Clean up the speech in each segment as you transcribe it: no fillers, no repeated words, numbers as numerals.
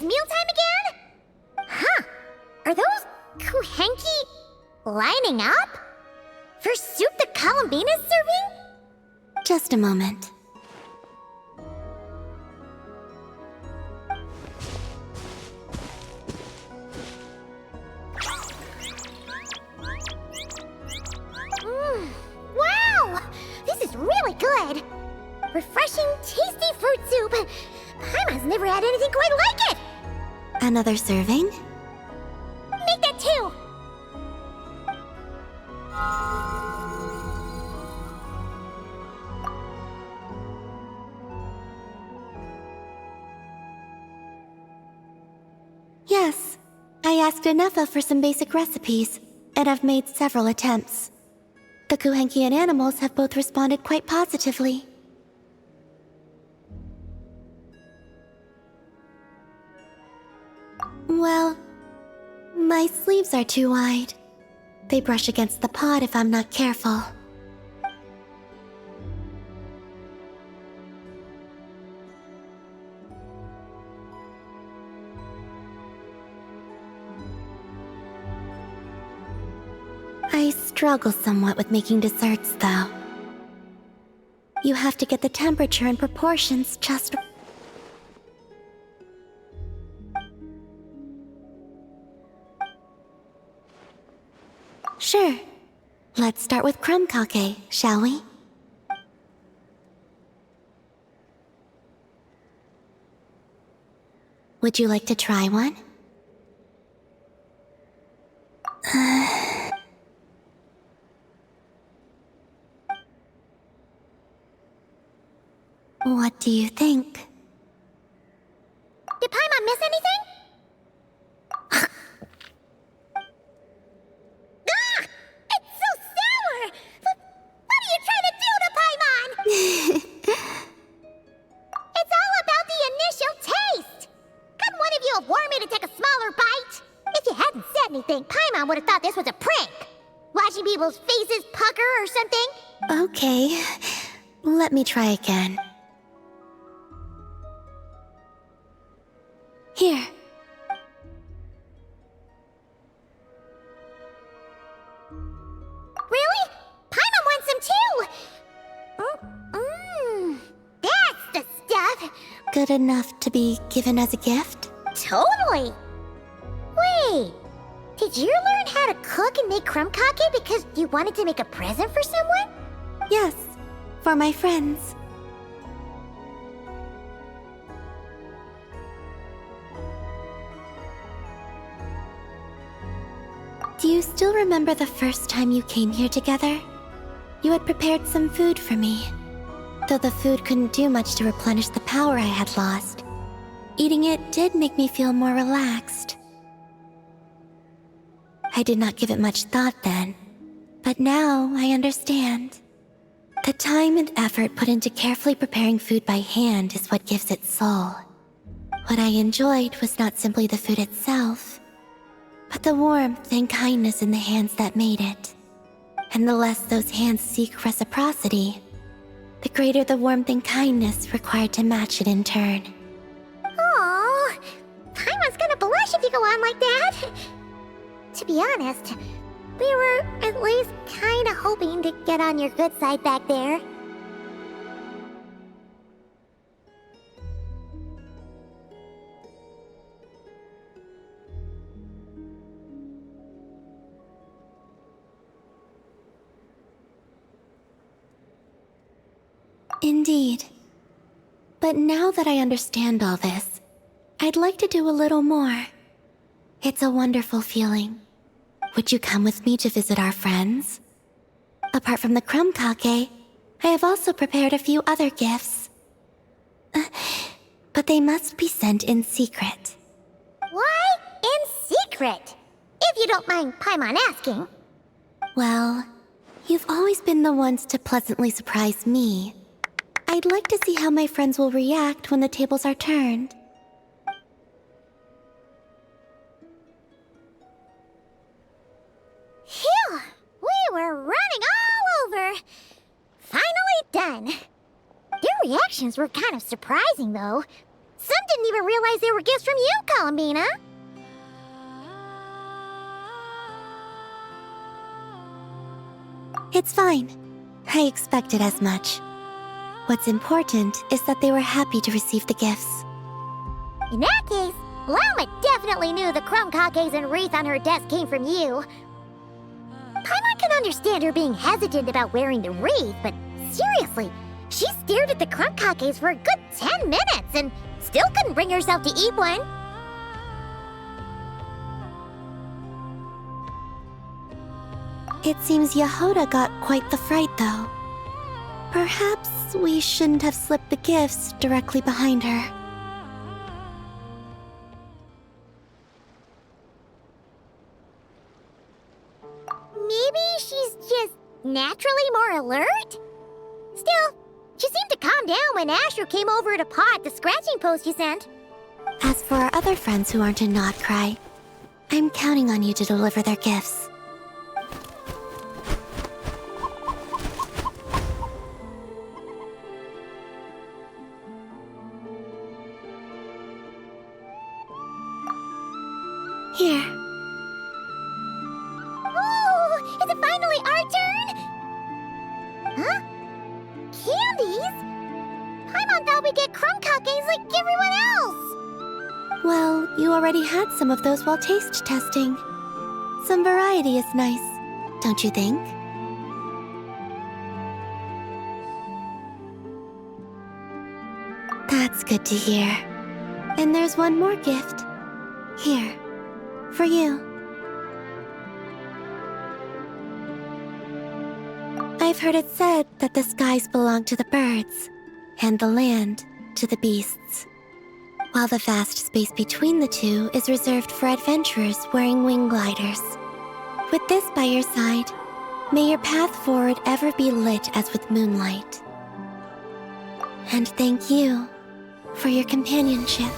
mealtime again? Huh. Are those Kuhenki lining up? For soup the Columbina's serving? Just a moment. Wow! This is really good! Refreshing, tasty fruit soup. Paimon's never had anything quite like it! Another serving? Make that two! Yes. I asked Anefa for some basic recipes, and I've made several attempts. The Kuhenkian animals have both responded quite positively. Well, my sleeves are too wide. They brush against the pot if I'm not careful. I struggle somewhat with making desserts, though. You have to get the temperature and proportions just... Sure. Let's start with crumb kake, shall we? Would you like to try one? What do you think? Did Paimon miss anything? Ah! It's so sour! What are you trying to do to Paimon? It's all about the initial taste! Couldn't one of you have warned me to take a smaller bite? If you hadn't said anything, Paimon would have thought this was a prank! Watching people's faces pucker or something? Okay. Let me try again. Here. Really? Paimon wants some too! That's the stuff! Good enough to be given as a gift? Totally! Wait, did you learn how to cook and make crumb kake because you wanted to make a present for someone? Yes, for my friends. Do you still remember the first time you came here together? You had prepared some food for me. Though the food couldn't do much to replenish the power I had lost, eating it did make me feel more relaxed. I did not give it much thought then, but now I understand. The time and effort put into carefully preparing food by hand is what gives it soul. What I enjoyed was not simply the food itself, but the warmth and kindness in the hands that made it. And the less those hands seek reciprocity, the greater the warmth and kindness required to match it in turn. Aww, Paimon's gonna blush if you go on like that. To be honest, we were at least kinda hoping to get on your good side back there. Indeed. But now that I understand all this, I'd like to do a little more. It's a wonderful feeling. Would you come with me to visit our friends? Apart from the crumb kake, I have also prepared a few other gifts. But they must be sent in secret. Why in secret? If you don't mind Paimon asking. Well, you've always been the ones to pleasantly surprise me. I'd like to see how my friends will react when the tables are turned. Phew! We were running all over! Finally done! Their reactions were kind of surprising, though. Some didn't even realize they were gifts from you, Columbina. It's fine. I expected as much. What's important is that they were happy to receive the gifts. In that case, Llama definitely knew the crumb cakes and wreath on her desk came from you. Paimon can understand her being hesitant about wearing the wreath, but seriously, she stared at the crumb cakes for a good 10 minutes and still couldn't bring herself to eat one. It seems Yehoda got quite the fright, though. Perhaps we shouldn't have slipped the gifts directly behind her. Maybe she's just naturally more alert? Still, she seemed to calm down when Asher came over to paw at the scratching post you sent. As for our other friends who aren't in Notcry, I'm counting on you to deliver their gifts. Here. Ooh, is it finally our turn? Huh? Candies? Paimon thought we'd get crumb cakes like everyone else. Well, you already had some of those while taste testing. Some variety is nice, don't you think? That's good to hear. And there's one more gift. Here, for you. I've heard it said that the skies belong to the birds, and the land to the beasts, while the vast space between the two is reserved for adventurers wearing wing gliders. With this by your side, may your path forward ever be lit as with moonlight. And thank you for your companionship.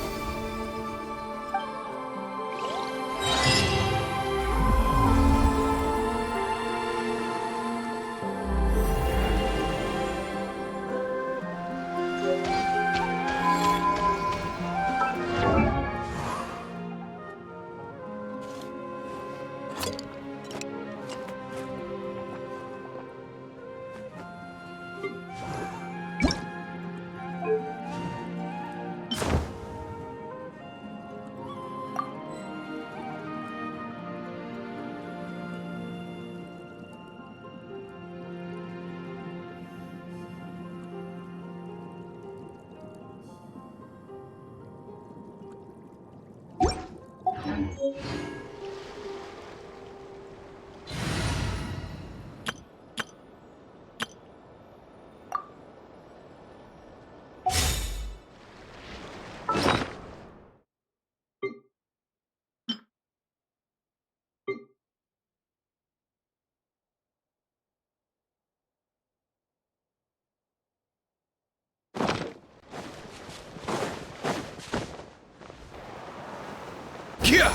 Yeah.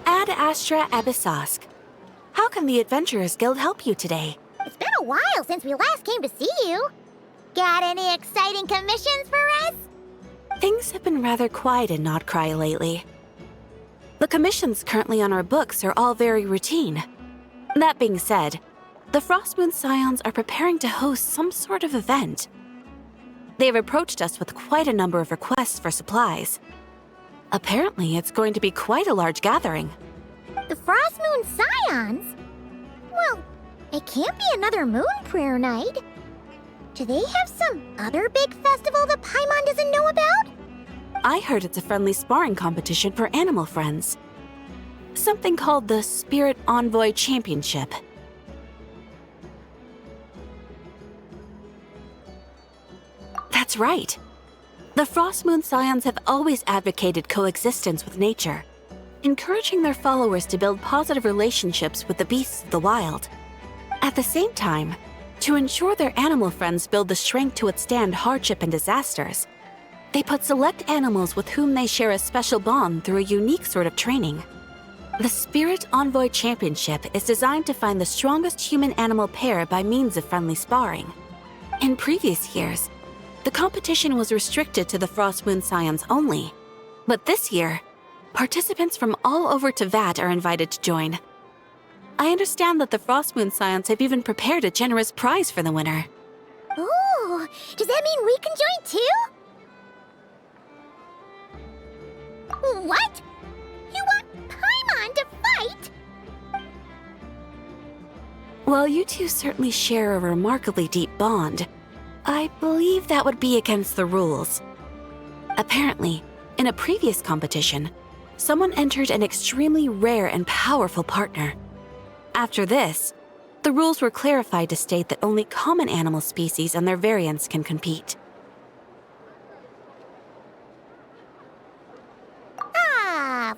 Ad Astra Abyssosk. How can the Adventurers Guild help you today? It's been a while since we last came to see you. Got any exciting commissions for us? Things have been rather quiet in Nodcry lately. The commissions currently on our books are all very routine. That being said, the Frostmoon Scions are preparing to host some sort of event. They have approached us with quite a number of requests for supplies. Apparently, it's going to be quite a large gathering. The Frostmoon Scions? Well, it can't be another Moon Prayer Night. Do they have some other big festival that Paimon doesn't know about? I heard it's a friendly sparring competition for animal friends. Something called the Spirit Envoy Championship. That's right. The Frostmoon Scions have always advocated coexistence with nature, encouraging their followers to build positive relationships with the beasts of the wild. At the same time, to ensure their animal friends build the strength to withstand hardship and disasters, they put select animals with whom they share a special bond through a unique sort of training. The Spirit Envoy Championship is designed to find the strongest human-animal pair by means of friendly sparring. In previous years, the competition was restricted to the Frostmoon Scions only, but this year, participants from all over Teyvat are invited to join. I understand that the Frostmoon Scions have even prepared a generous prize for the winner. Ooh, does that mean we can join too? What? You want Paimon to fight? While you two certainly share a remarkably deep bond, I believe that would be against the rules. Apparently, in a previous competition, someone entered an extremely rare and powerful partner. After this, the rules were clarified to state that only common animal species and their variants can compete.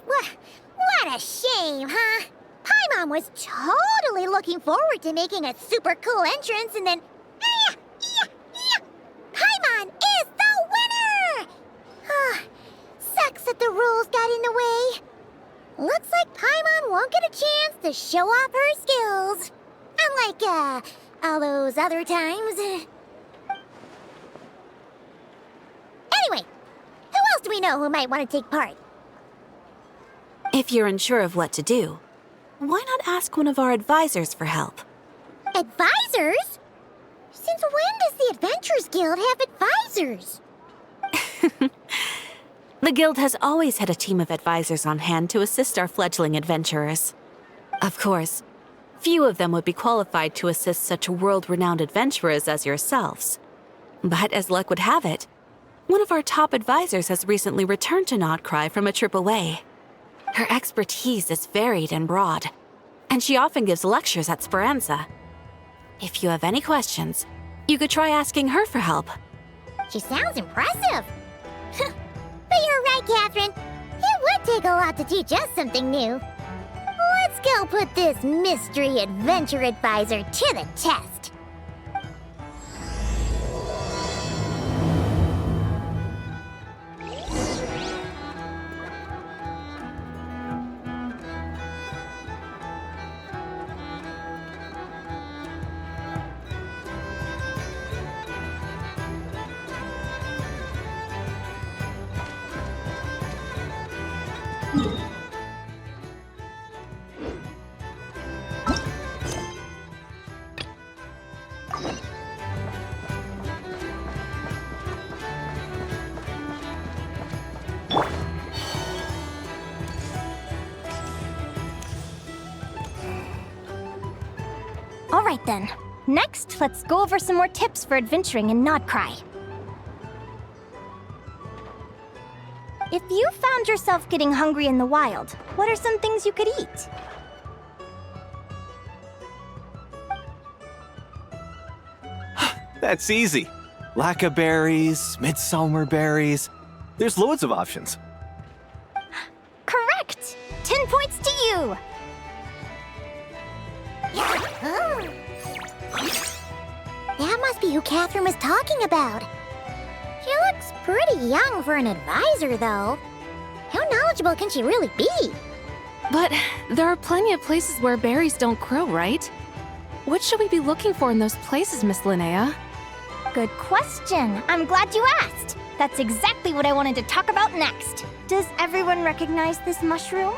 What a shame, huh? Paimon was totally looking forward to making a super cool entrance and then... Paimon is the winner! Sucks that the rules got in the way. Looks like Paimon won't get a chance to show off her skills. Unlike, all those other times. Anyway, who else do we know who might want to take part? If you're unsure of what to do, why not ask one of our advisors for help? Advisors? Since when does the Adventurers Guild have advisors? The guild has always had a team of advisors on hand to assist our fledgling adventurers. Of course, few of them would be qualified to assist such world-renowned adventurers as yourselves. But as luck would have it, one of our top advisors has recently returned to Nodcry from a trip away. Her expertise is varied and broad, and she often gives lectures at Speranza. If you have any questions, you could try asking her for help. She sounds impressive. But you're right, Catherine. It would take a lot to teach us something new. Let's go put this mystery adventure advisor to the test. All right then. Next, let's go over some more tips for adventuring in Nodcry. If you found yourself getting hungry in the wild, what are some things you could eat? That's easy. Lacca berries, midsummer berries. There's loads of options. Correct! 10 points to you! That must be who Catherine was talking about. She looks pretty young for an advisor, though. How knowledgeable can she really be? But there are plenty of places where berries don't grow, right? What should we be looking for in those places, Miss Linnea? Good question. I'm glad you asked. That's exactly what I wanted to talk about next. Does everyone recognize this mushroom?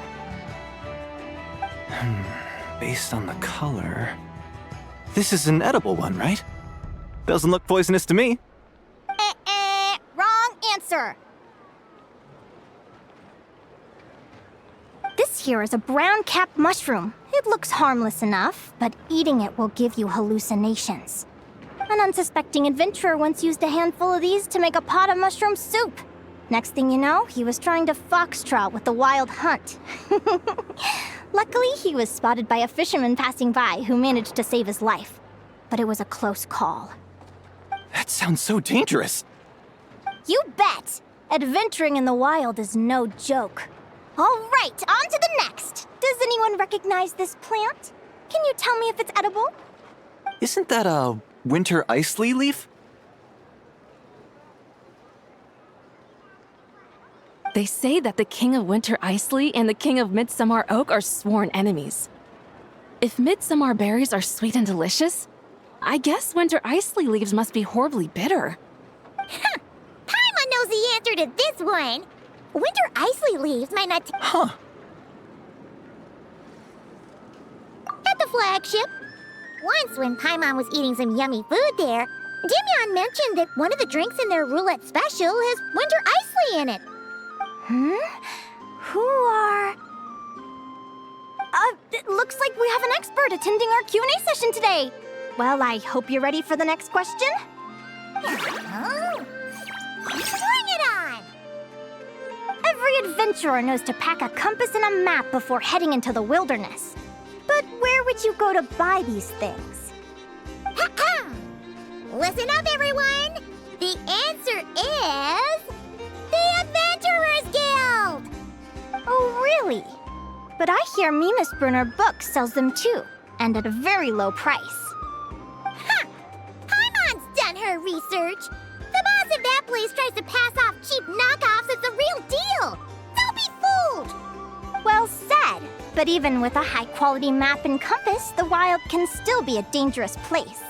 Based on the color... This is an edible one, right? Doesn't look poisonous to me. Wrong answer. This here is a brown-capped mushroom. It looks harmless enough, but eating it will give you hallucinations. An unsuspecting adventurer once used a handful of these to make a pot of mushroom soup. Next thing you know, he was trying to foxtrot with the wild hunt. Luckily, he was spotted by a fisherman passing by who managed to save his life. But it was a close call. That sounds so dangerous. You bet! Adventuring in the wild is no joke. All right, on to the next. Does anyone recognize this plant? Can you tell me if it's edible? Isn't that a winter ice leaf? They say that the King of Winter Isley and the King of Midsummer Oak are sworn enemies. If midsummer berries are sweet and delicious, I guess winter isley leaves must be horribly bitter. Paimon knows the answer to this one. Winter isley leaves might not... Huh. At the flagship. Once, when Paimon was eating some yummy food there, Dimyon mentioned that one of the drinks in their roulette special has winter isley in it. Who are... it looks like we have an expert attending our Q&A session today. Well, I hope you're ready for the next question. Oh. Bring it on! Every adventurer knows to pack a compass and a map before heading into the wilderness. But where would you go to buy these things? Listen up, everyone! The answer is... the Adventurers Guild! Oh, really? But I hear Mimas Brunner Books sells them too, and at a very low price. Ha! Paimon's done her research. The boss of that place tries to pass off cheap knockoffs as the real deal. Don't be fooled! Well said. But even with a high-quality map and compass, the wild can still be a dangerous place.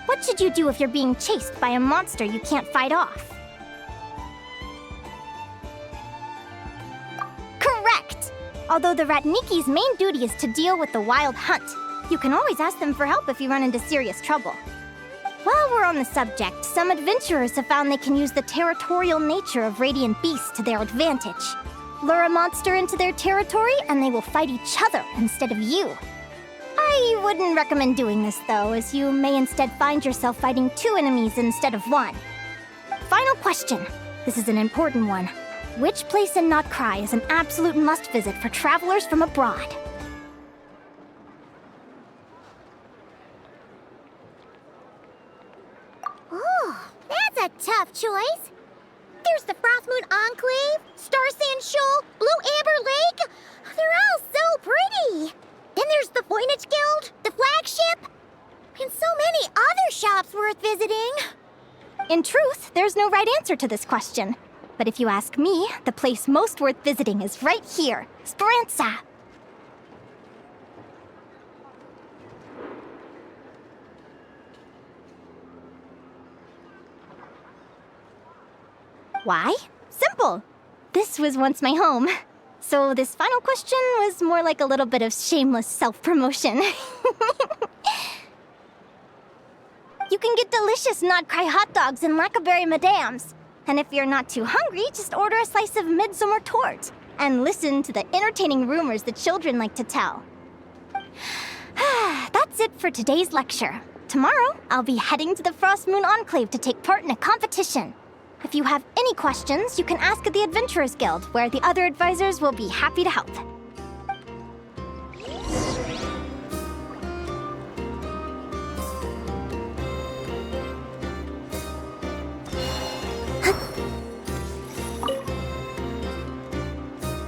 What should you do if you're being chased by a monster you can't fight off? Correct! Although the Ratniki's main duty is to deal with the wild hunt, you can always ask them for help if you run into serious trouble. While we're on the subject, some adventurers have found they can use the territorial nature of radiant beasts to their advantage. Lure a monster into their territory, and they will fight each other instead of you. I wouldn't recommend doing this, though, as you may instead find yourself fighting two enemies instead of one. Final question. This is an important one. Which place in Notcry is an absolute must-visit for travelers from abroad? Oh, that's a tough choice. There's the Frostmoon Enclave, Star Sand Shoal, Blue Amber Lake. They're all so pretty. Then there's the Voynich Guild, the flagship, and so many other shops worth visiting. In truth, there's no right answer to this question. But if you ask me, the place most worth visiting is right here, Speranza. Why? Simple. This was once my home. So this final question was more like a little bit of shameless self-promotion. You can get delicious Notcry hot dogs and Lackaberry Madams. And if you're not too hungry, just order a slice of midsummer tort and listen to the entertaining rumors the children like to tell. That's it for today's lecture. Tomorrow, I'll be heading to the Frostmoon Enclave to take part in a competition. If you have any questions, you can ask at the Adventurers Guild, where the other advisors will be happy to help.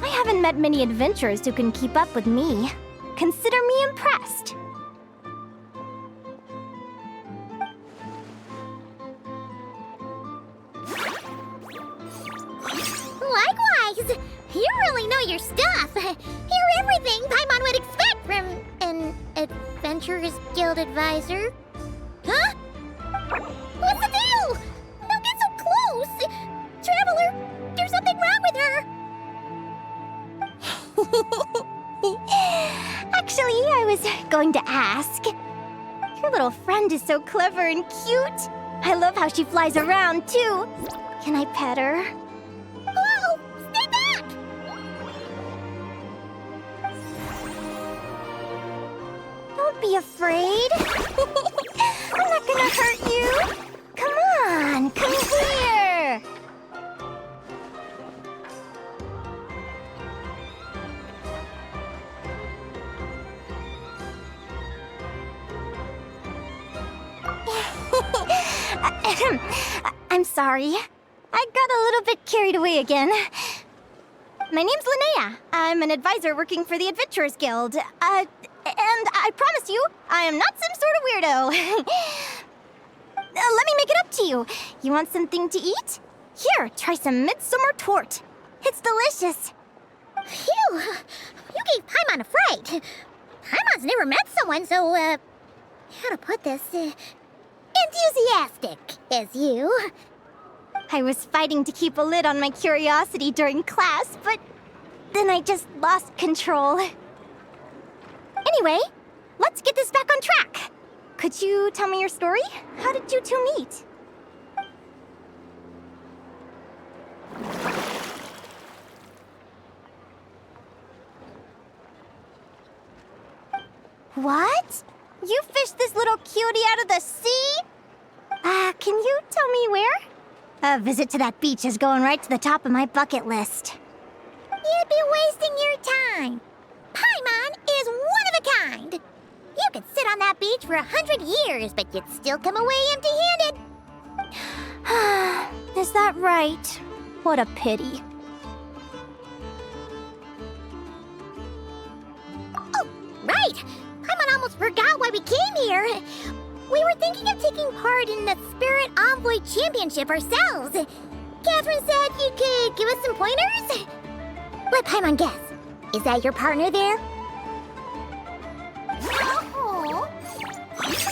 I haven't met many adventurers who can keep up with me. Consider me impressed. Jeez, you really know your stuff. You're everything Paimon would expect from an Adventurers Guild advisor. Huh? What's the deal? Don't get so close! Traveler, there's something wrong with her! Actually, I was going to ask. Your little friend is so clever and cute. I love how she flies around, too. Can I pet her? Whoa! Stay back! Don't be afraid. I'm not gonna hurt you. Come on, come here. I'm sorry. I got a little bit carried away again. My name's Linnea. I'm an advisor working for the Adventurers Guild. And I promise you, I am not some sort of weirdo. Let me make it up to you. You want something to eat? Here, try some midsummer tort. It's delicious. Phew! You gave Paimon a fright. Paimon's never met someone so, how to put this, enthusiastic as you. I was fighting to keep a lid on my curiosity during class, but then I just lost control. Anyway, let's get this back on track. Could you tell me your story? How did you two meet? What? You fished this little cutie out of the sea? Can you tell me where? A visit to that beach is going right to the top of my bucket list. You'd be wasting your time. Paimon is one of a kind. You could sit on that beach for 100 years, but you'd still come away empty-handed. Is that right? What a pity. Oh, right! Paimon almost forgot why we came here. We were thinking of taking part in the Spirit Envoy Championship ourselves. Catherine said you could give us some pointers? Let Paimon guess. Is that your partner there? Oh.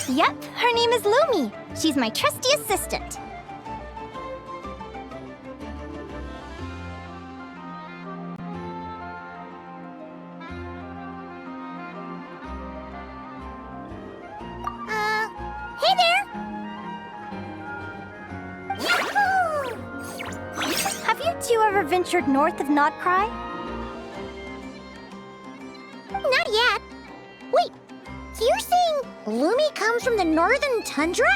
Yep, her name is Lumi. She's my trusty assistant. Hey there! Yahoo! Have you two ever ventured north of Notcry? Not yet. Wait, you're saying Lumi comes from the northern tundra?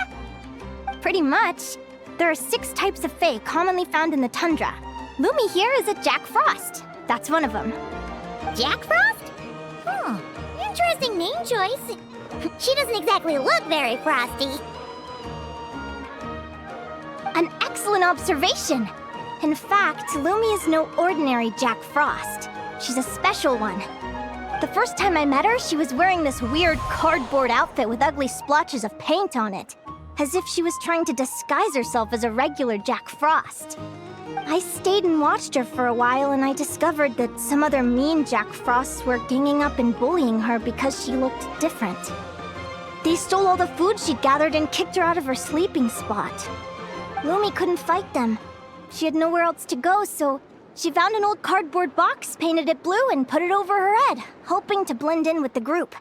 Pretty much. There are 6 types of fae commonly found in the tundra. Lumi here is a Jack Frost. That's one of them. Jack Frost? Interesting name choice. She doesn't exactly look very frosty. An excellent observation. In fact, Lumi is no ordinary Jack Frost. She's a special one. The first time I met her, she was wearing this weird cardboard outfit with ugly splotches of paint on it, as if she was trying to disguise herself as a regular Jack Frost. I stayed and watched her for a while, and I discovered that some other mean Jack Frosts were ganging up and bullying her because she looked different. They stole all the food she'd gathered and kicked her out of her sleeping spot. Lumi couldn't fight them. She had nowhere else to go, so she found an old cardboard box, painted it blue, and put it over her head, hoping to blend in with the group.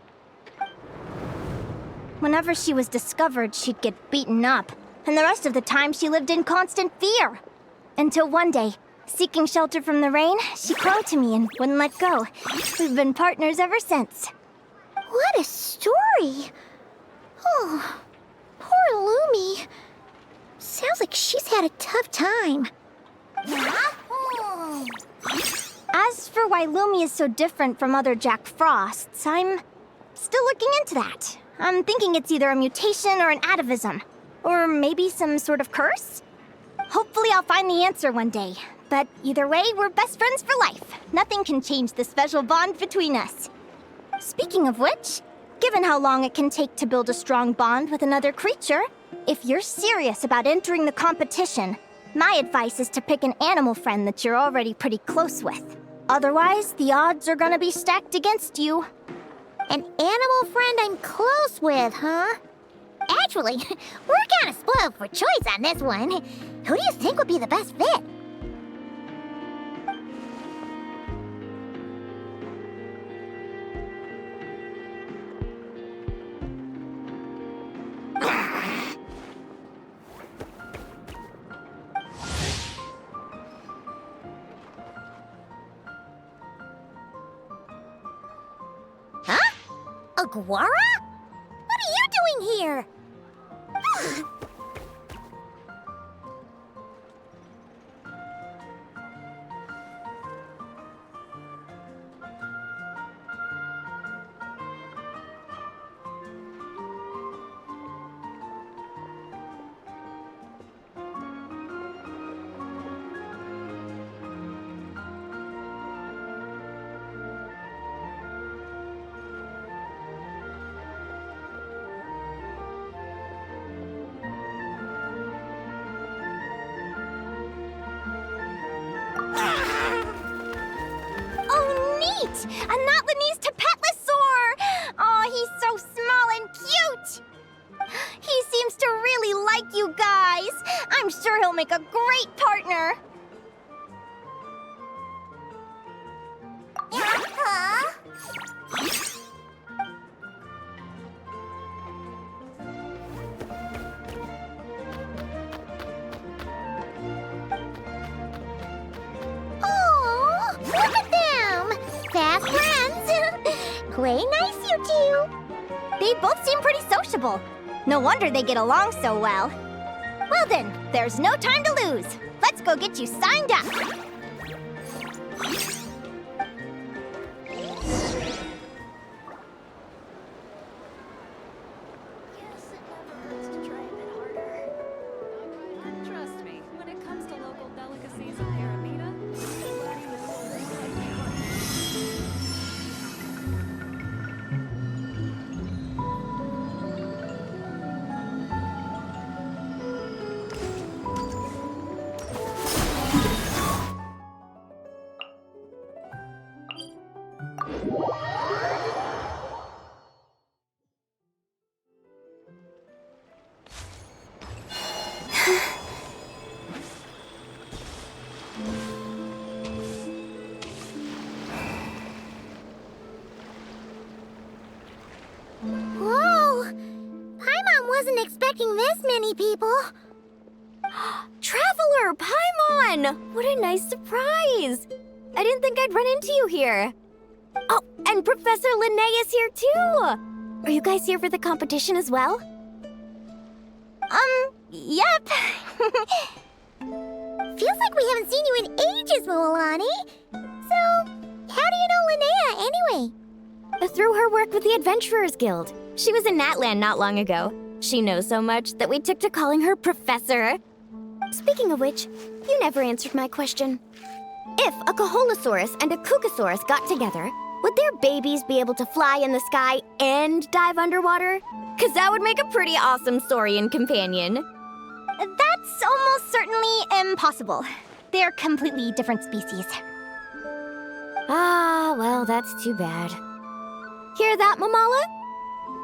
Whenever she was discovered, she'd get beaten up, and the rest of the time she lived in constant fear. Until one day, seeking shelter from the rain, she clung to me and wouldn't let go. We've been partners ever since. What a story! Oh, poor Lumi. Sounds like she's had a tough time. As for why Lumi is so different from other Jack Frosts, I'm still looking into that. I'm thinking it's either a mutation or an atavism. Or maybe some sort of curse? Hopefully I'll find the answer one day. But either way, we're best friends for life. Nothing can change the special bond between us. Speaking of which, given how long it can take to build a strong bond with another creature, if you're serious about entering the competition, My advice is to pick an animal friend that you're already pretty close with. Otherwise, the odds are gonna be stacked against you. An animal friend I'm close with, huh? Actually, we're kinda spoiled for choice on this one. Who do you think would be the best fit? Huh? Aguara? What are you doing here? Oh, neat! A not Lennia's Tapetlosaur! Oh, he's so small and cute! He seems to really like you guys. I'm sure he'll make a great partner. Huh? Oh, look at them! Fast friends! Play nice, you two! They both seem pretty sociable. No wonder they get along so well. Well then, there's no time to lose. Let's go get you signed up. Trust me, when it comes to local delicacies in Aramita, learning the rules is like Whoa! Paimon wasn't expecting this many people. Traveler, Paimon! What a nice surprise! I didn't think I'd run into you here. Oh, and Professor Linnea is here too! Are you guys here for the competition as well? Yep. Feels like we haven't seen you in ages, Moalani. So, how do you know Linnea anyway? Through her work with the Adventurers Guild. She was in Natland not long ago. She knows so much that we took to calling her Professor. Speaking of which, you never answered my question. If a Kaholosaurus and a Kukasaurus got together, would their babies be able to fly in the sky and dive underwater? 'Cause that would make a pretty awesome saurian companion. That's almost certainly impossible. They're completely different species. Ah, well, that's too bad. Hear that, Mamala?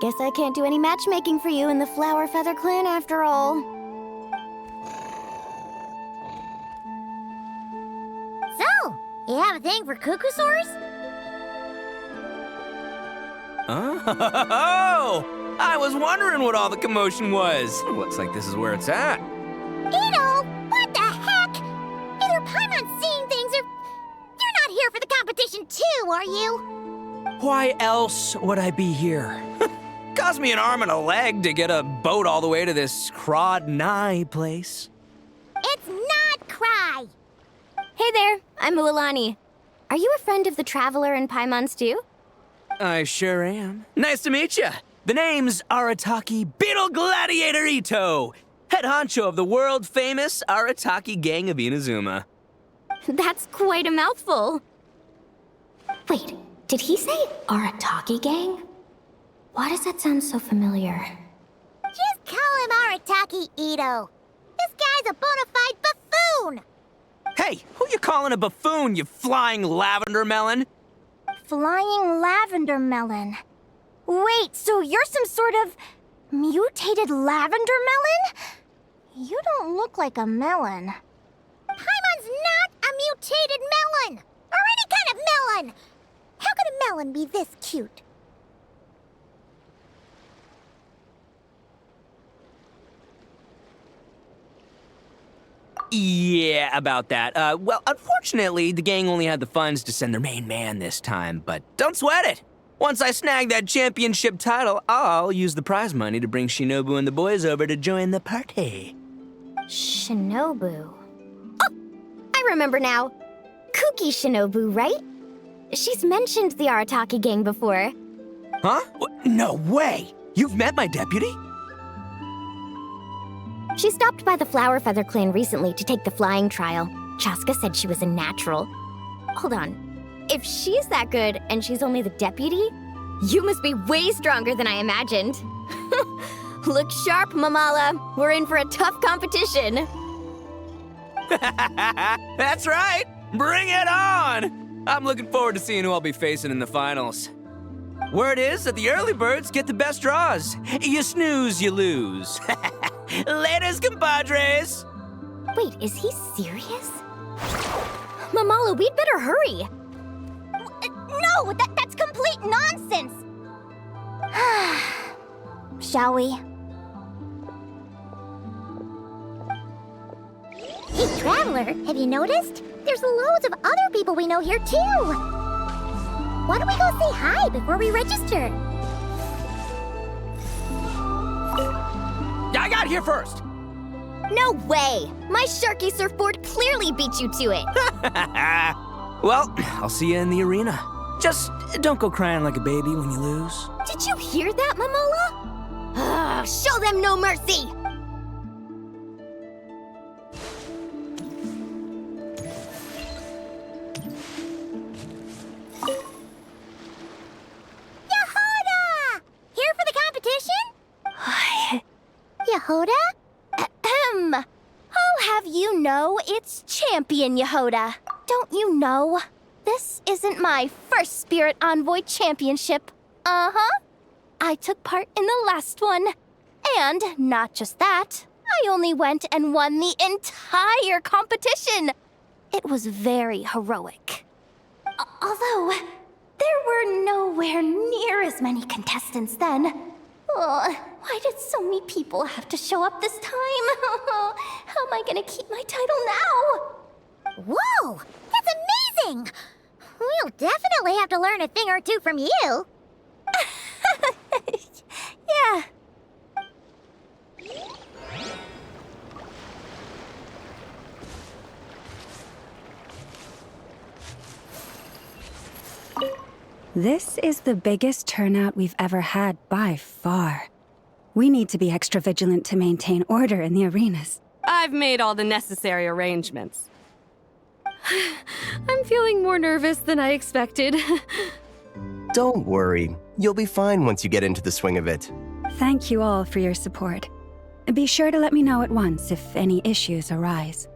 Guess I can't do any matchmaking for you in the Flower Feather Clan after all. So, you have a thing for Kukusaurs? Oh! I was wondering what all the commotion was. Looks like this is where it's at. Ito, what the heck? Either Paimon's seeing things or you're not here for the competition too, are you? Why else would I be here? Cost me an arm and a leg to get a boat all the way to this Crod Nye place. It's not Cry. Hey there, I'm Mualani. Are you a friend of the Traveler and Paimon Stew? I sure am. Nice to meet you. The name's Arataki Beetle Gladiator Ito, head honcho of the world-famous Arataki Gang of Inazuma. That's quite a mouthful. Wait, did he say Arataki Gang? Why does that sound so familiar? Just call him Arataki Ito. This guy's a bona fide buffoon. calling a buffoon, you flying lavender melon? Flying lavender melon. Wait, so you're some sort of mutated lavender melon? You don't look like a melon. Paimon's not a mutated melon! Or any kind of melon! How could a melon be this cute? Yeah, about that. Well, unfortunately, the gang only had the funds to send their main man this time, but don't sweat it! Once I snag that championship title, I'll use the prize money to bring Shinobu and the boys over to join the party. Shinobu. Oh, I remember now. Kuki Shinobu, right? She's mentioned the Arataki gang before. Huh? No way! You've met my deputy? She stopped by the Flower Feather clan recently to take the flying trial. Chaska said she was a natural. Hold on. If she's that good and she's only the deputy, you must be way stronger than I imagined. Look sharp, Mamala. We're in for a tough competition. That's right! Bring it on! I'm looking forward to seeing who I'll be facing in the finals. Word is that the early birds get the best draws. You snooze, you lose. Laters, compadres! Wait, is he serious? Mamala, we'd better hurry. No, that's complete nonsense. Shall we? Hey, Traveler, have you noticed? There's loads of other people we know here, too. Why don't we go say hi before we register? I got here first! No way! My Sharky surfboard clearly beat you to it. Well, I'll see you in the arena. Just don't go crying like a baby when you lose. Did you hear that, Momola? Show them no mercy! Yehoda! Here for the competition? Yehoda? Ahem. I'll have you know it's Champion Yehoda. Don't you know? This isn't my first Spirit Envoy Championship. Uh-huh. I took part in the last one. And not just that, I only went and won the entire competition. It was very heroic. Although, there were nowhere near as many contestants then. Oh, why did so many people have to show up this time? How am I gonna keep my title now? Whoa! That's amazing! We'll definitely have to learn a thing or two from you. Yeah. This is the biggest turnout we've ever had by far. We need to be extra vigilant to maintain order in the arenas. I've made all the necessary arrangements. I'm feeling more nervous than I expected. Don't worry. You'll be fine once you get into the swing of it. Thank you all for your support. Be sure to let me know at once if any issues arise.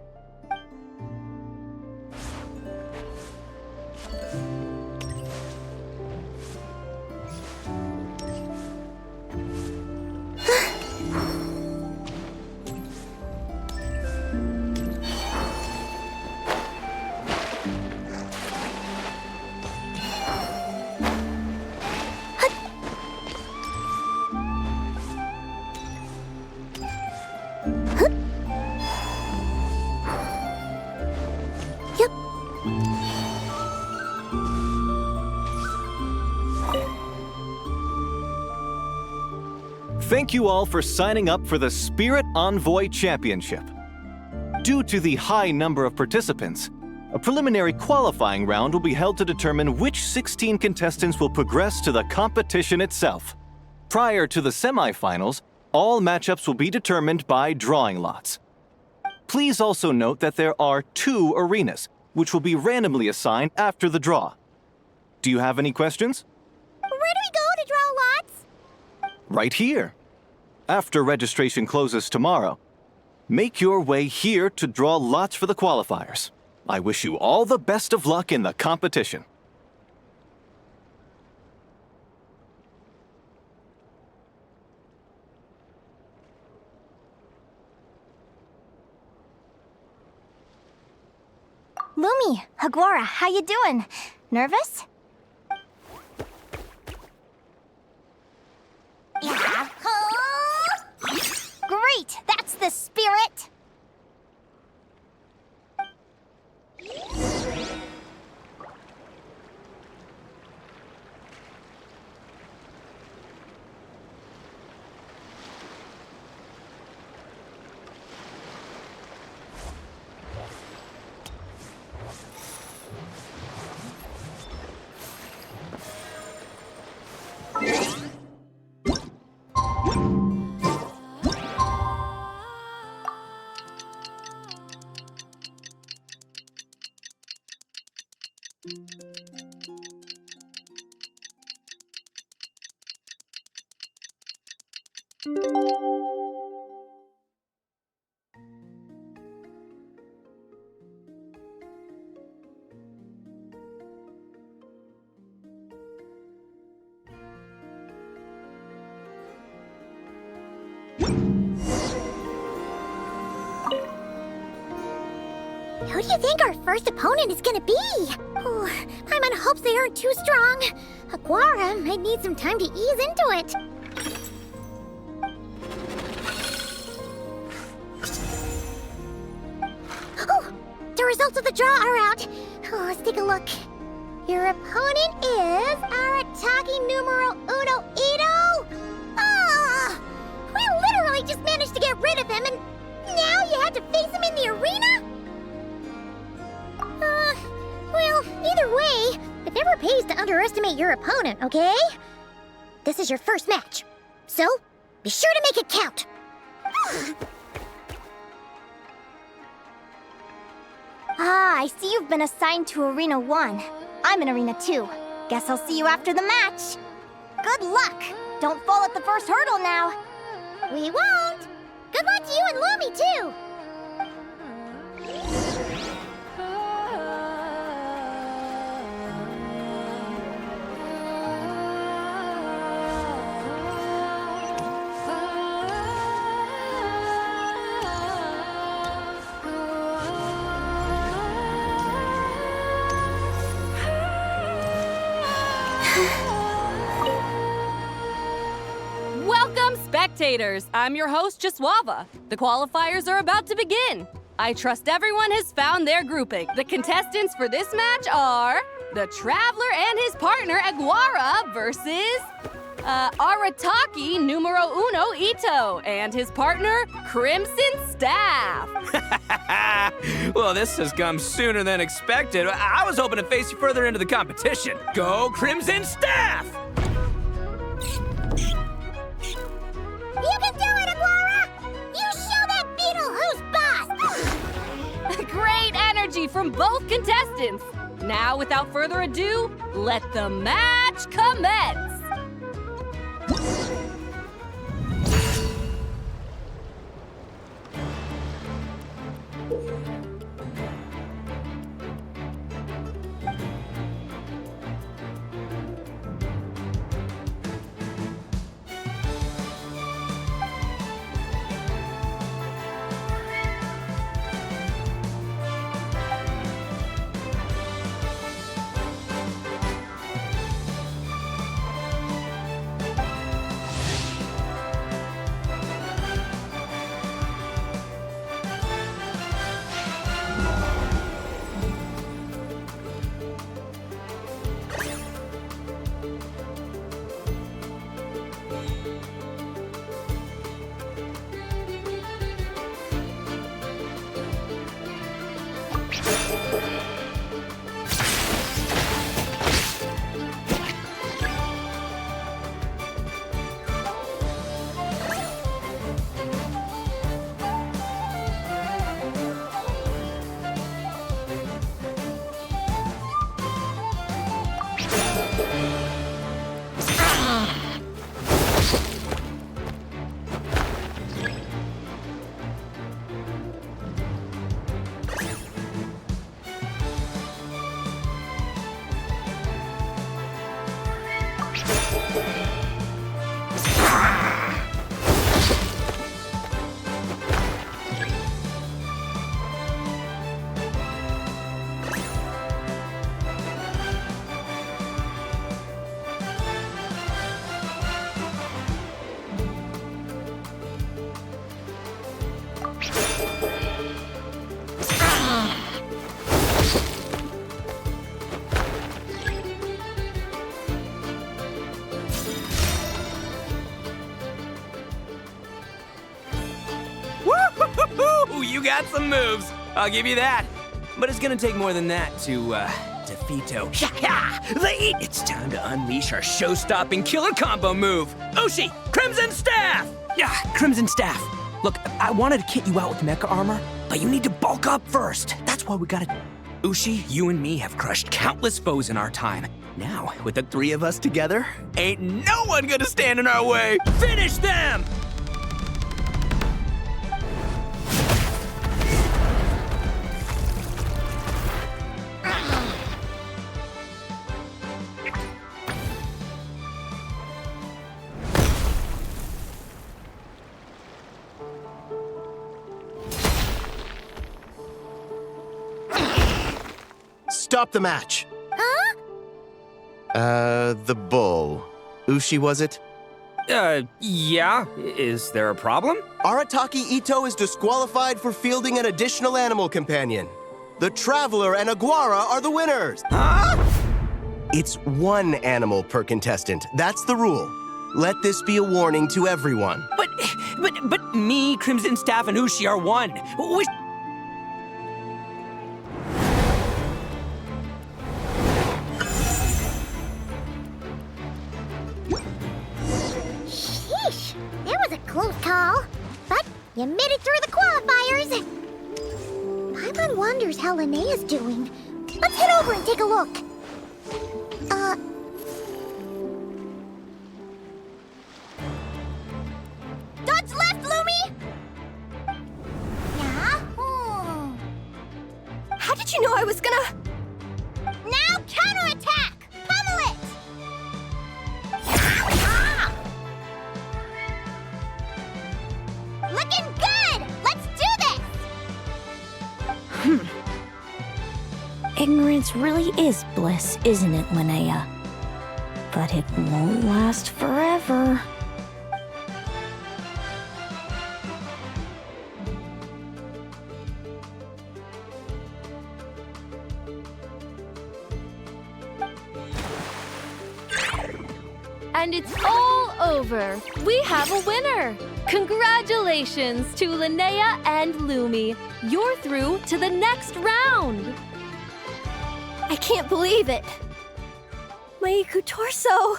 Thank you all for signing up for the Spirit Envoy Championship. Due to the high number of participants, a preliminary qualifying round will be held to determine which 16 contestants will progress to the competition itself. Prior to the semifinals, all matchups will be determined by drawing lots. Please also note that there are 2 arenas, which will be randomly assigned after the draw. Do you have any questions? Where do we go to draw lots? Right here. After registration closes tomorrow, make your way here to draw lots for the qualifiers. I wish you all the best of luck in the competition. Lumi, Aguara, how you doing? Nervous? Great! That's the spirit! Who do you think our first opponent is gonna be? Oh, Paimon hopes they aren't too strong. Aguara might need some time to ease into it. Oh, the results of the draw are out. Oh, let's take a look. Your opponent is Arataki numero uno Ito. Ah, we literally just managed to get rid of him, and now you have to face him in the arena? Well, either way, it never pays to underestimate your opponent, okay? This is your first match, so be sure to make it count. Ah, I see you've been assigned to Arena 1. I'm in Arena 2. Guess I'll see you after the match. Good luck! Don't fall at the first hurdle now. We won't. Good luck to you and Lumi, too. Welcome, spectators! I'm your host, Jaswava. The qualifiers are about to begin. I trust everyone has found their grouping. The contestants for this match are the Traveler and his partner, Aguara, versus Arataki numero uno Ito and his partner, Crimson Staff. Well, this has come sooner than expected. I was hoping to face you further into the competition. Go Crimson Staff! You can do it, Aguara! You show that beetle who's boss! Great energy from both contestants. Now, without further ado, let the match commence. got some moves, I'll give you that. But it's gonna take more than that to, defeato. It's time to unleash our show-stopping killer combo move. Ushi, Crimson Staff! Yeah, Crimson Staff. Look, I wanted to kit you out with mecha armor, but you need to bulk up first. That's why we gotta... Ushi, you and me have crushed countless foes in our time. Now, with the three of us together, ain't no one gonna stand in our way. Finish them! Stop the match. Huh? The bull. Ushi, was it? Yeah. Is there a problem? Arataki Ito is disqualified for fielding an additional animal companion. The Traveler and Aguara are the winners. Huh? It's one animal per contestant. That's the rule. Let this be a warning to everyone. But me, Crimson Staff, and Ushi are one. Sheesh, that was a close call. But you made it through the qualifiers. Paimon wonders how Linnea's doing. Let's head over and take a look. Dodge left, Lumi! Yeah? How did you know I was gonna... Now counterattack! Pummel it! Looking good! Let's do this! Ignorance really is bliss, isn't it, Linnea? But it won't last forever. And it's all over. We have a winner. Congratulations to Linnea and Lumi. You're through to the next round. I can't believe it. My torso.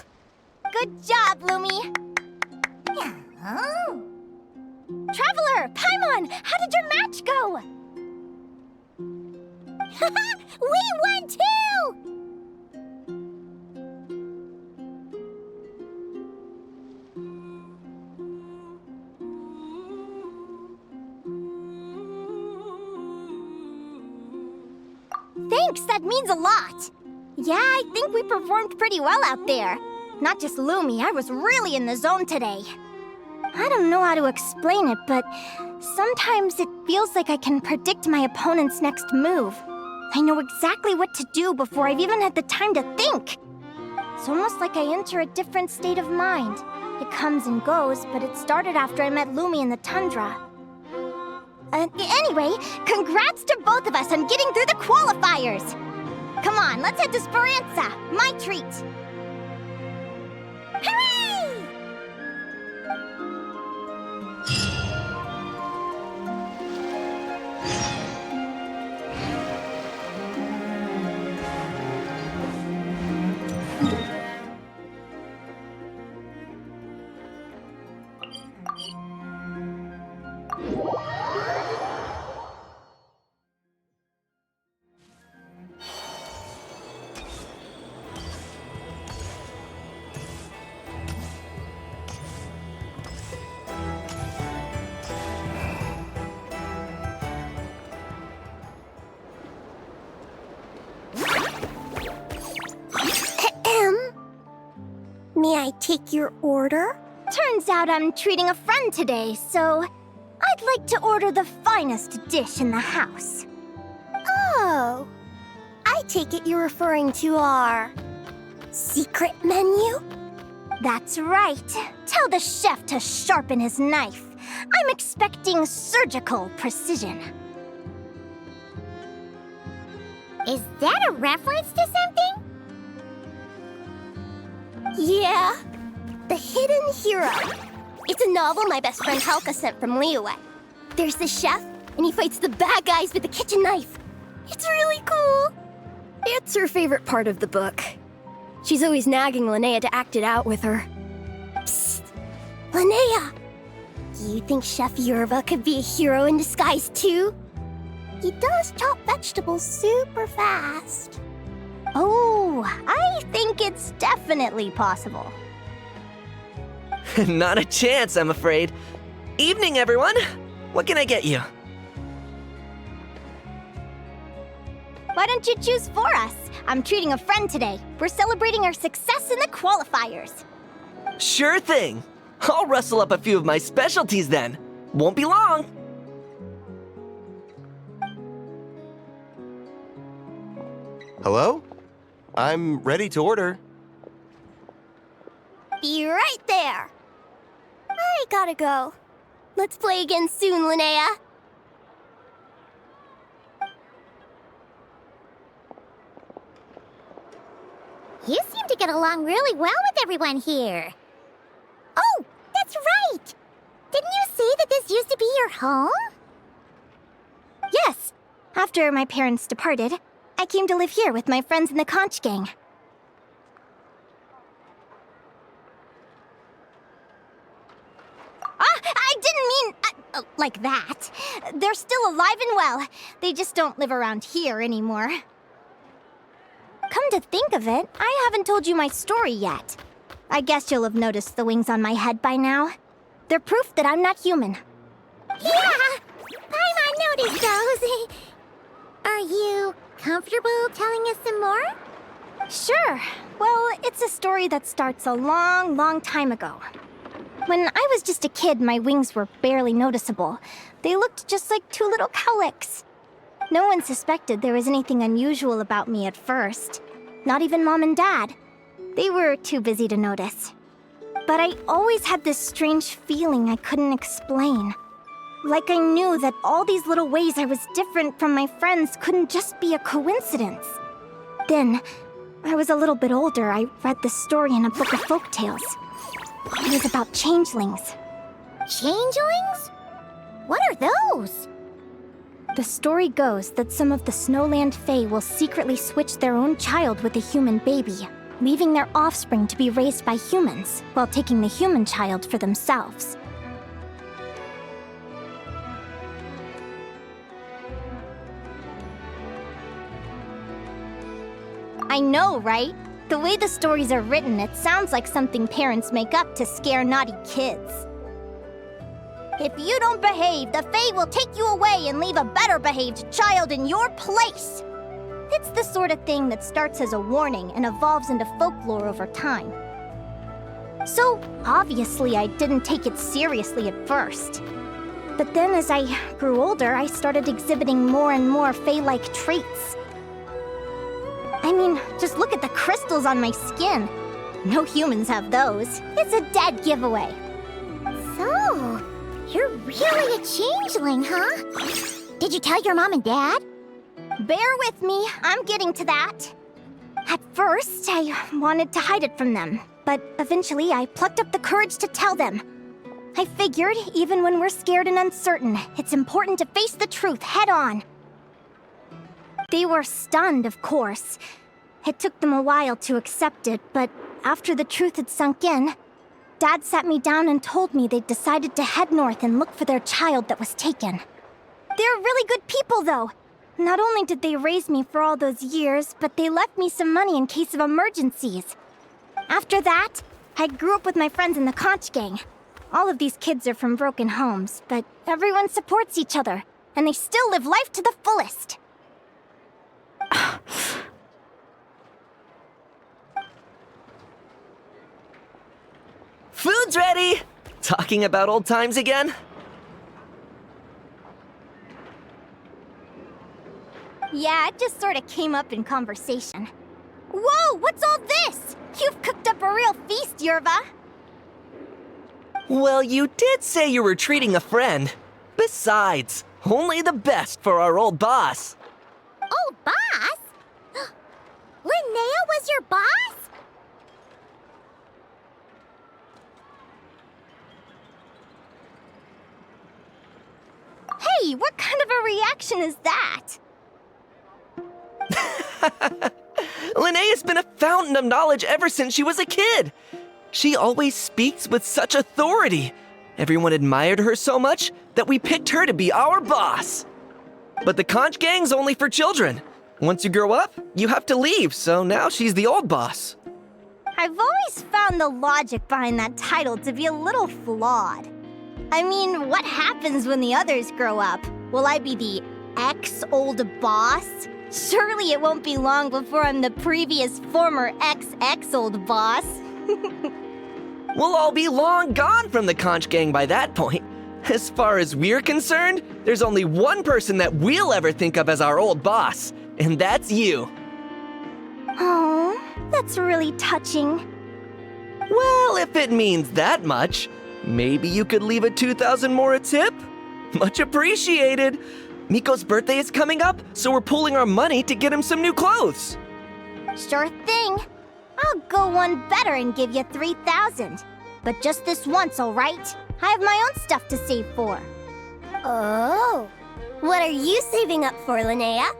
Good job, Lumi. Oh. Traveler, Paimon, how did your match go? We won too! Thanks, that means a lot. Yeah, I think we performed pretty well out there. Not just Lumi, I was really in the zone today. I don't know how to explain it, but sometimes it feels like I can predict my opponent's next move. I know exactly what to do before I've even had the time to think. It's almost like I enter a different state of mind. It comes and goes, but it started after I met Lumi in the tundra. Anyway, congrats to both of us on getting through the qualifiers! Come on, let's head to Speranza, my treat! Hooray! May I take your order? Turns out I'm treating a friend today, so I'd like to order the finest dish in the house. Oh, I take it you're referring to our secret menu? That's right. Tell the chef to sharpen his knife. I'm expecting surgical precision. Is that a reference to something? Yeah, The Hidden Hero. It's a novel my best friend Halka sent from Liyue. There's the chef, and he fights the bad guys with a kitchen knife. It's really cool. It's her favorite part of the book. She's always nagging Linnea to act it out with her. Psst! Linnea! Do you think Chef Yerba could be a hero in disguise too? He does chop vegetables super fast. Oh, I think it's definitely possible. Not a chance, I'm afraid. Evening, everyone. What can I get you? Why don't you choose for us? I'm treating a friend today. We're celebrating our success in the qualifiers. Sure thing. I'll rustle up a few of my specialties then. Won't be long. Hello? I'm ready to order. Be right there. I gotta go. Let's play again soon, Linnea. You seem to get along really well with everyone here. Oh, that's right! Didn't you say that this used to be your home? Yes. After my parents departed, I came to live here with my friends in the conch gang. I didn't mean like that. They're still alive and well. They just don't live around here anymore. Come to think of it, I haven't told you my story yet. I guess you'll have noticed the wings on my head by now. They're proof that I'm not human. Yeah! Paimon noticed those. Are you comfortable telling us some more? Sure. Well, it's a story that starts a long, long time ago. When I was just a kid, my wings were barely noticeable. They looked just like two little cowlicks. No one suspected there was anything unusual about me at first. Not even Mom and Dad. They were too busy to notice. But I always had this strange feeling I couldn't explain. Like I knew that all these little ways I was different from my friends couldn't just be a coincidence. Then, I was a little bit older, I read this story in a book of folktales. It was about changelings. Changelings? What are those? The story goes that some of the Snowland Fae will secretly switch their own child with a human baby, leaving their offspring to be raised by humans, while taking the human child for themselves. I know, right? The way the stories are written, it sounds like something parents make up to scare naughty kids. If you don't behave, the Fae will take you away and leave a better-behaved child in your place. It's the sort of thing that starts as a warning and evolves into folklore over time. So, obviously, I didn't take it seriously at first. But then as I grew older, I started exhibiting more and more Fae-like traits. I mean, just look at the crystals on my skin. No humans have those. It's a dead giveaway. So, you're really a changeling, huh? Did you tell your mom and dad? Bear with me, I'm getting to that. At first, I wanted to hide it from them, but eventually I plucked up the courage to tell them. I figured, even when we're scared and uncertain, it's important to face the truth head on. They were stunned, of course. It took them a while to accept it, but after the truth had sunk in, Dad sat me down and told me they'd decided to head north and look for their child that was taken. They're really good people, though. Not only did they raise me for all those years, but they left me some money in case of emergencies. After that, I grew up with my friends in the conch gang. All of these kids are from broken homes, but everyone supports each other, and they still live life to the fullest. Food's ready! Talking about old times again? Yeah, it just sort of came up in conversation. Whoa, what's all this? You've cooked up a real feast, Yerba. Well, you did say you were treating a friend. Besides, only the best for our old boss. Old boss? Linnea was your boss? Hey, Really? What kind of a reaction is that? Linnea's been a fountain of knowledge ever since she was a kid. She always speaks with such authority. Everyone admired her so much that we picked her to be our boss. But the conch gang's only for children. Once you grow up, you have to leave, so now she's the old boss. I've always found the logic behind that title to be a little flawed. I mean, what happens when the others grow up? Will I be the ex-old boss? Surely it won't be long before I'm the previous former ex-old boss. We'll all be long gone from the conch gang by that point. As far as we're concerned, there's only one person that we'll ever think of as our old boss, and that's you. Oh, that's really touching. Well, if it means that much, maybe you could leave a 2,000 more a tip? Much appreciated. Miko's birthday is coming up, so we're pooling our money to get him some new clothes. Sure thing. I'll go one better and give you 3,000. But just this once, all right? I have my own stuff to save for. Oh, what are you saving up for, Linnea?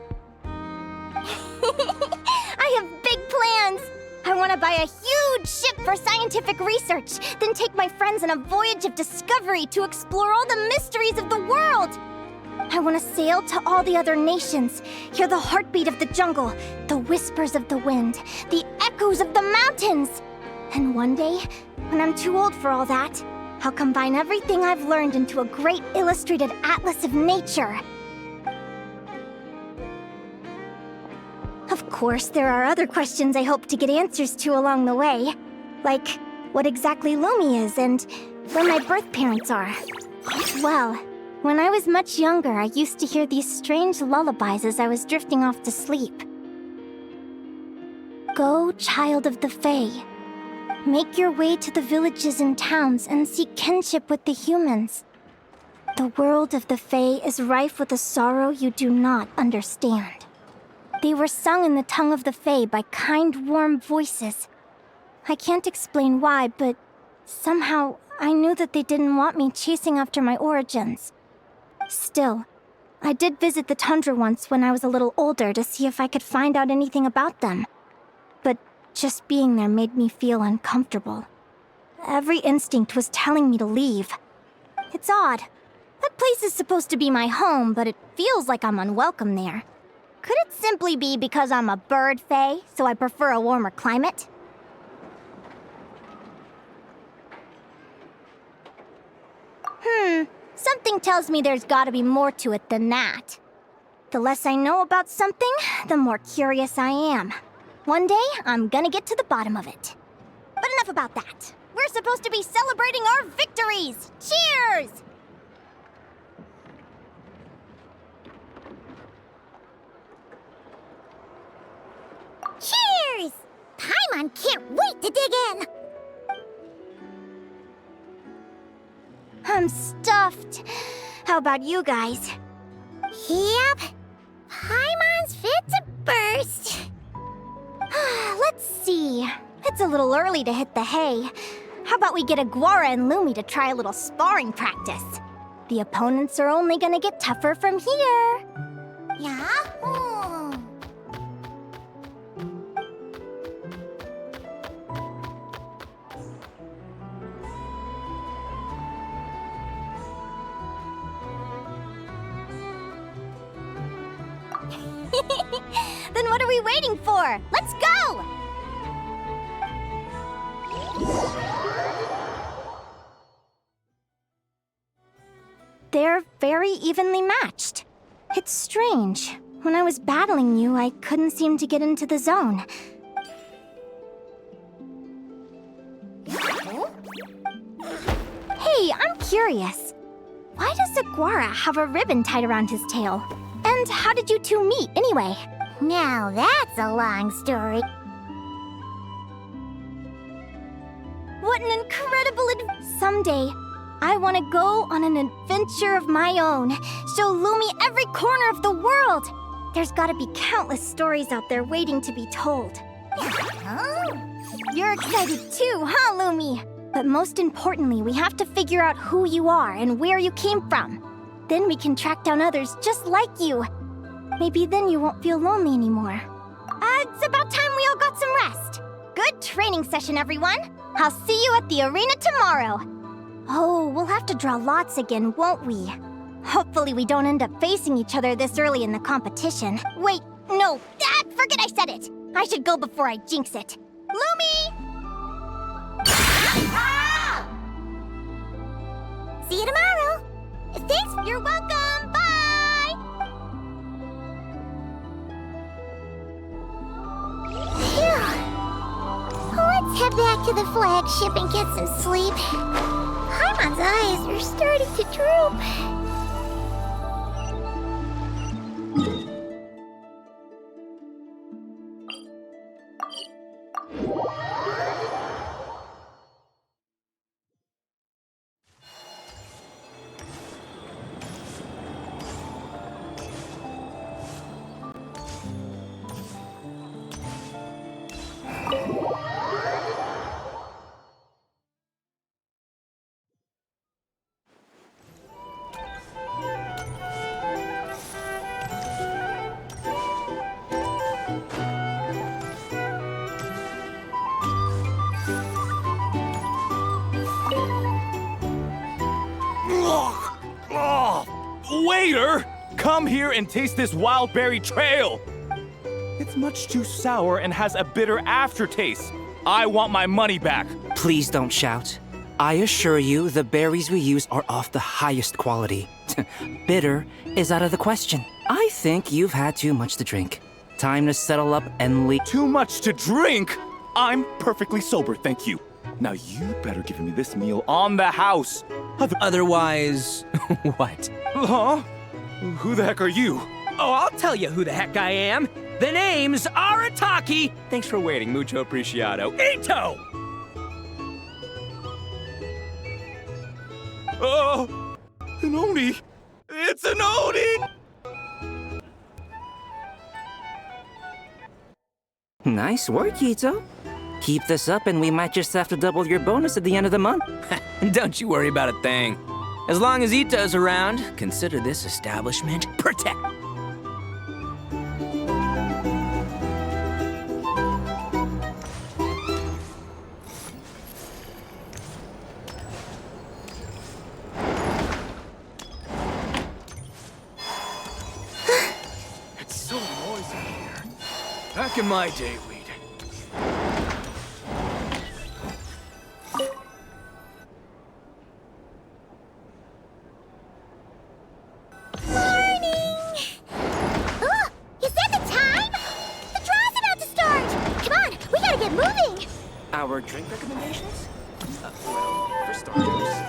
I have big plans. I want to buy a huge ship for scientific research, then take my friends on a voyage of discovery to explore all the mysteries of the world. I want to sail to all the other nations, hear the heartbeat of the jungle, the whispers of the wind, the echoes of the mountains. And one day, when I'm too old for all that, I'll combine everything I've learned into a great illustrated atlas of nature. Of course, there are other questions I hope to get answers to along the way. Like, what exactly Lumi is and where my birth parents are. Well, when I was much younger, I used to hear these strange lullabies as I was drifting off to sleep. Go, child of the Fae. Make your way to the villages and towns and seek kinship with the humans. The world of the Fae is rife with a sorrow you do not understand. They were sung in the tongue of the Fae by kind, warm voices. I can't explain why, but somehow I knew that they didn't want me chasing after my origins. Still, I did visit the tundra once when I was a little older to see if I could find out anything about them. But just being there made me feel uncomfortable. Every instinct was telling me to leave. It's odd. That place is supposed to be my home, but it feels like I'm unwelcome there. Could it simply be because I'm a bird fae, so I prefer a warmer climate? Something tells me there's gotta be more to it than that. The less I know about something, the more curious I am. One day, I'm gonna get to the bottom of it. But enough about that. We're supposed to be celebrating our victories! Cheers! Cheers! Paimon can't wait to dig in! I'm stuffed. How about you guys? Yep. Paimon's fit to burst. Let's see. It's a little early to hit the hay. How about we get Aguara and Lumi to try a little sparring practice? The opponents are only gonna get tougher from here. Yahoo! Then what are we waiting for? Let's go! They're very evenly matched. It's strange. When I was battling you, I couldn't seem to get into the zone. Hey, I'm curious. Why does Aguara have a ribbon tied around his tail? And how did you two meet, anyway? Now that's a long story. What an incredible someday, I want to go on an adventure of my own. Show Lumi every corner of the world. There's gotta be countless stories out there waiting to be told. You're excited too, huh, Lumi? But most importantly, we have to figure out who you are and where you came from. Then we can track down others just like you. Maybe then you won't feel lonely anymore. It's about time we all got some rest. Good training session, everyone. I'll see you at the arena tomorrow. Oh, we'll have to draw lots again, won't we? Hopefully we don't end up facing each other this early in the competition. Wait, no, forget I said it. I should go before I jinx it. Lumi! See you tomorrow. Thanks. You're welcome, bye! Phew. Let's head back to the flagship and get some sleep. Paimon's eyes are starting to droop. Waiter! Come here and taste this wild berry trail! It's much too sour and has a bitter aftertaste. I want my money back. Please don't shout. I assure you, the berries we use are of the highest quality. Bitter is out of the question. I think you've had too much to drink. Time to settle up and leave. Too much to drink? I'm perfectly sober, thank you. Now you better give me this meal on the house. Otherwise, what? Huh? Who the heck are you? Oh, I'll tell you who the heck I am. The name's Arataki. Thanks for waiting, mucho apreciado. Ito! Oh, an Oni! It's an Oni! Nice work, Ito. Keep this up and we might just have to double your bonus at the end of the month. Don't you worry about a thing. As long as Ito's around, consider this establishment protected. It's so noisy here. Back in my day, we'd... Our drink recommendations? Well, for starters...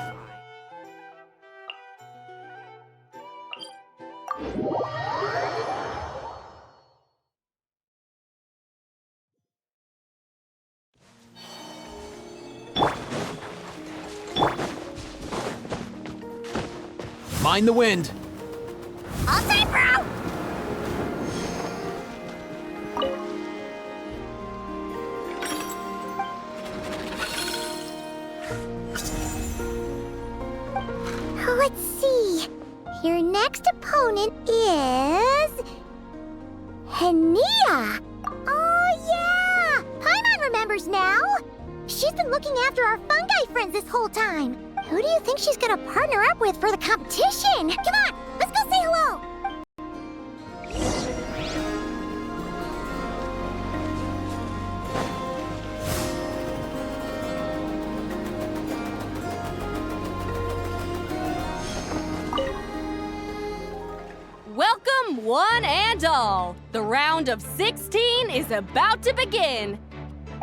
Mind the wind. All set, bro! Let's see. Your next opponent is... Linnea! Oh, yeah! Paimon remembers now! She's been looking after our fungi friends this whole time. Who do you think she's gonna partner up with for the competition? Come on, let's go say hello! Welcome, one and all. The round of 16 is about to begin.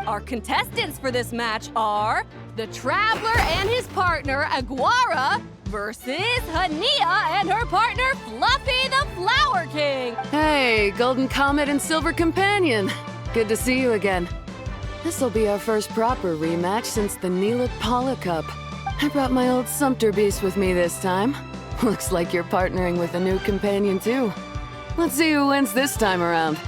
Our contestants for this match are the Traveler and his partner, Aguara, versus Linnea and her partner, Fluffy the Flower King. Hey, Golden Comet and Silver Companion. Good to see you again. This'll be our first proper rematch since the Neelit Paula Cup. I brought my old Sumpter Beast with me this time. Looks like you're partnering with a new companion too. Let's see who wins this time around.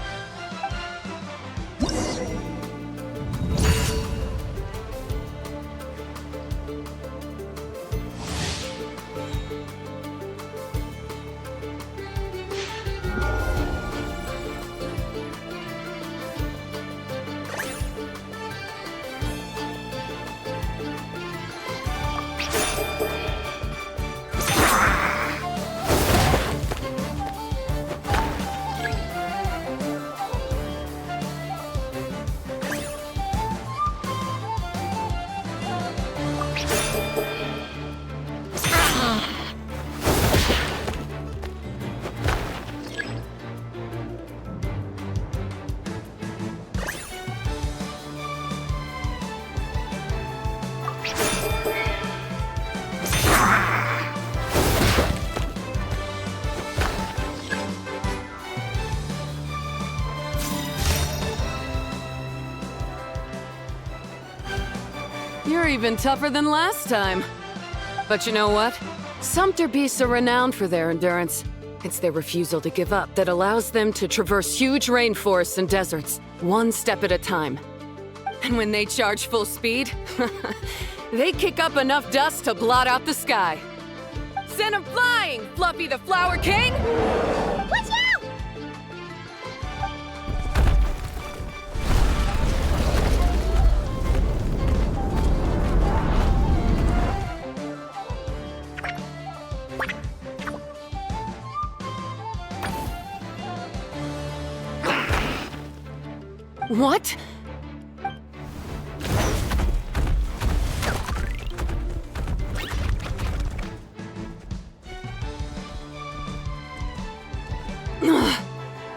You're even tougher than last time. But you know what? Sumpter beasts are renowned for their endurance. It's their refusal to give up that allows them to traverse huge rainforests and deserts, one step at a time. And when they charge full speed, they kick up enough dust to blot out the sky. Send 'em flying, Fluffy the Flower King! Watch out! What?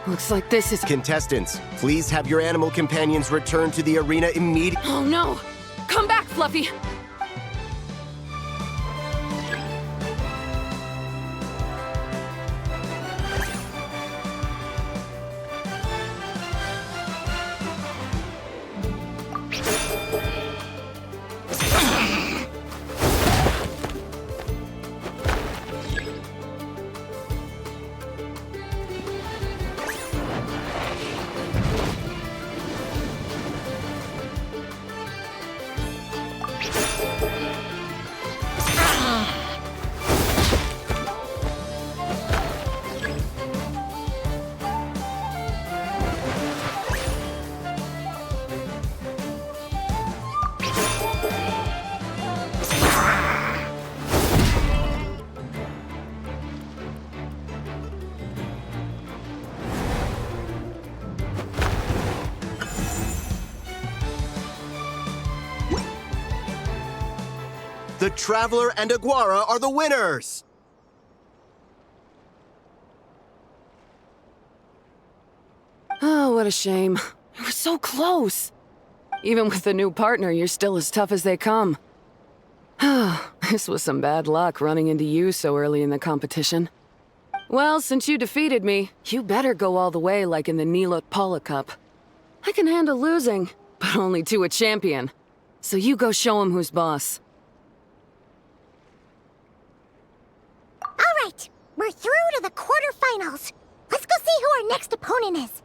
Looks like this is— Contestants, please have your animal companions return to the arena immediately. Oh no! Come back, Fluffy! The Traveler and Aguara are the winners! Oh, what a shame. You were so close. Even with the new partner, you're still as tough as they come. This was some bad luck running into you so early in the competition. Well, since you defeated me, you better go all the way like in the Nilot Paula Cup. I can handle losing, but only to a champion. So you go show him who's boss. All right, we're through to the quarterfinals. Let's go see who our next opponent is.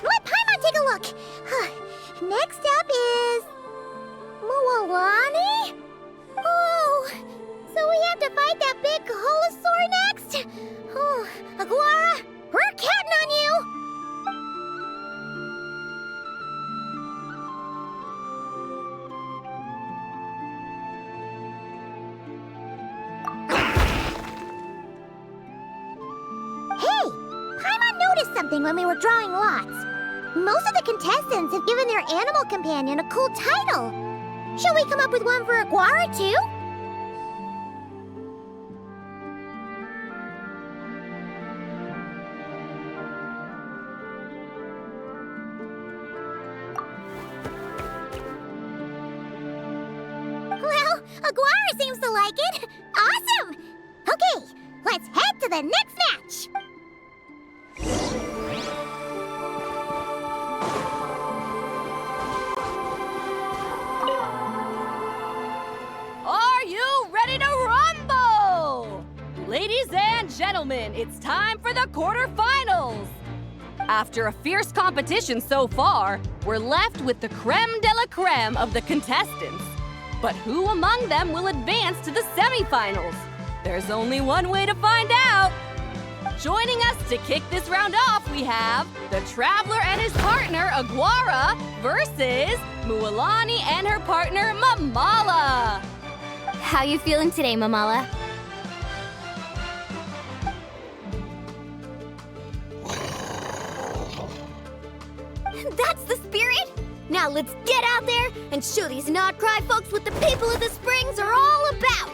Let Paimon take a look. Next up is Mualani? Oh, so we have to fight that big Holosaur next? Oh, Aguara, we're counting on you! Hey, Paimon noticed something when we were drawing lots. Most of the contestants have given their animal companion a cool title. Should we come up with one for Aguara, too? Well, Aguara seems to like it. Awesome! Okay, let's head to the next match. Are you ready to rumble? Ladies and gentlemen, it's time for the quarterfinals. After a fierce competition so far, we're left with the creme de la creme of the contestants. But who among them will advance to the semifinals? There's only one way to find out. Joining us to kick this round off, we have the Traveler and his partner, Aguara, versus Mualani and her partner, Mamala. How you feeling today, Mamala? That's the spirit! Now let's get out there and show these not-cry folks what the people of the Springs are all about!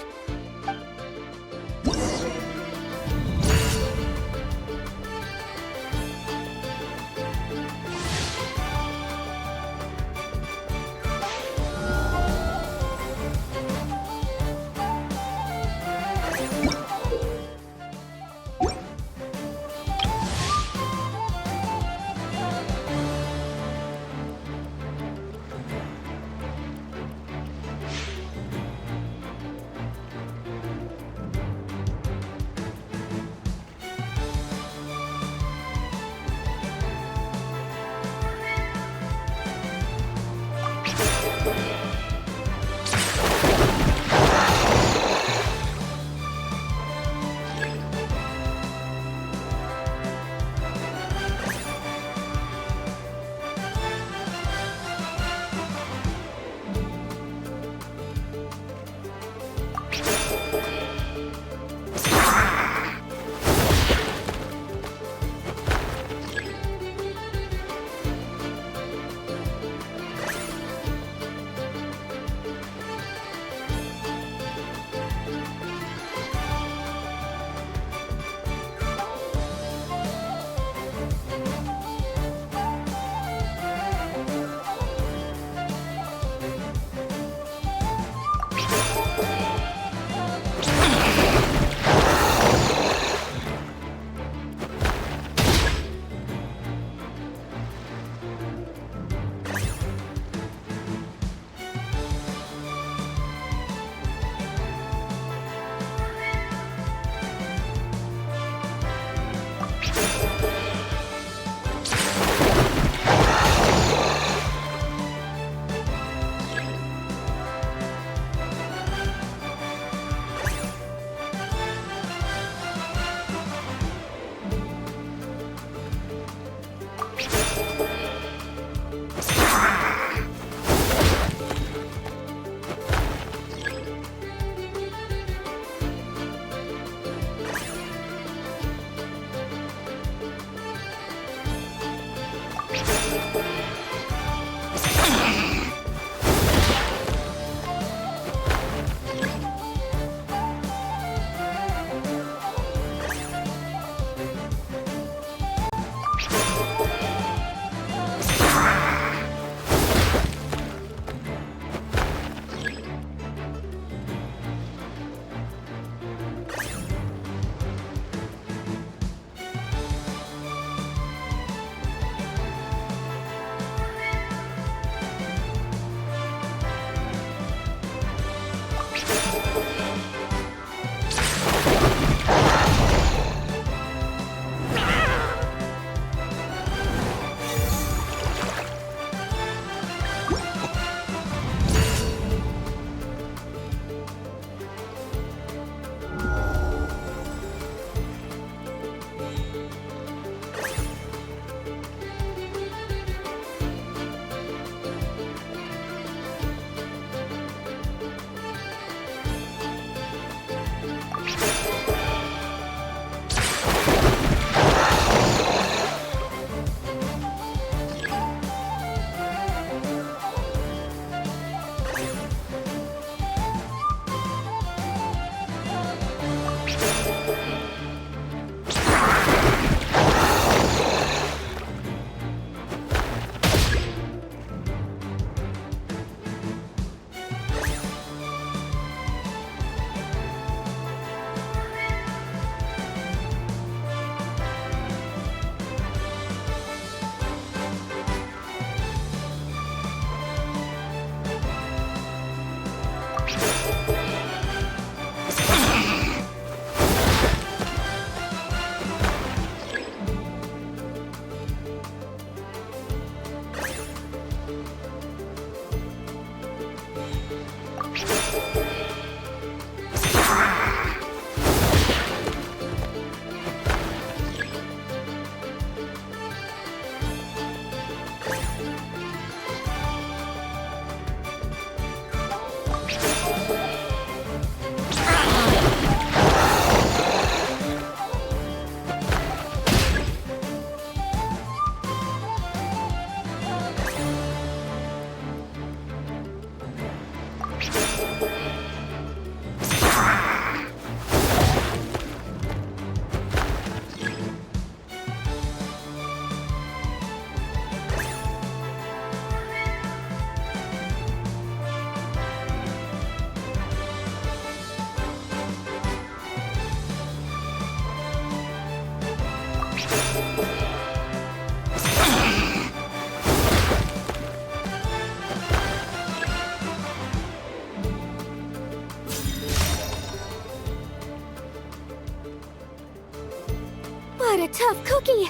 What a tough cookie!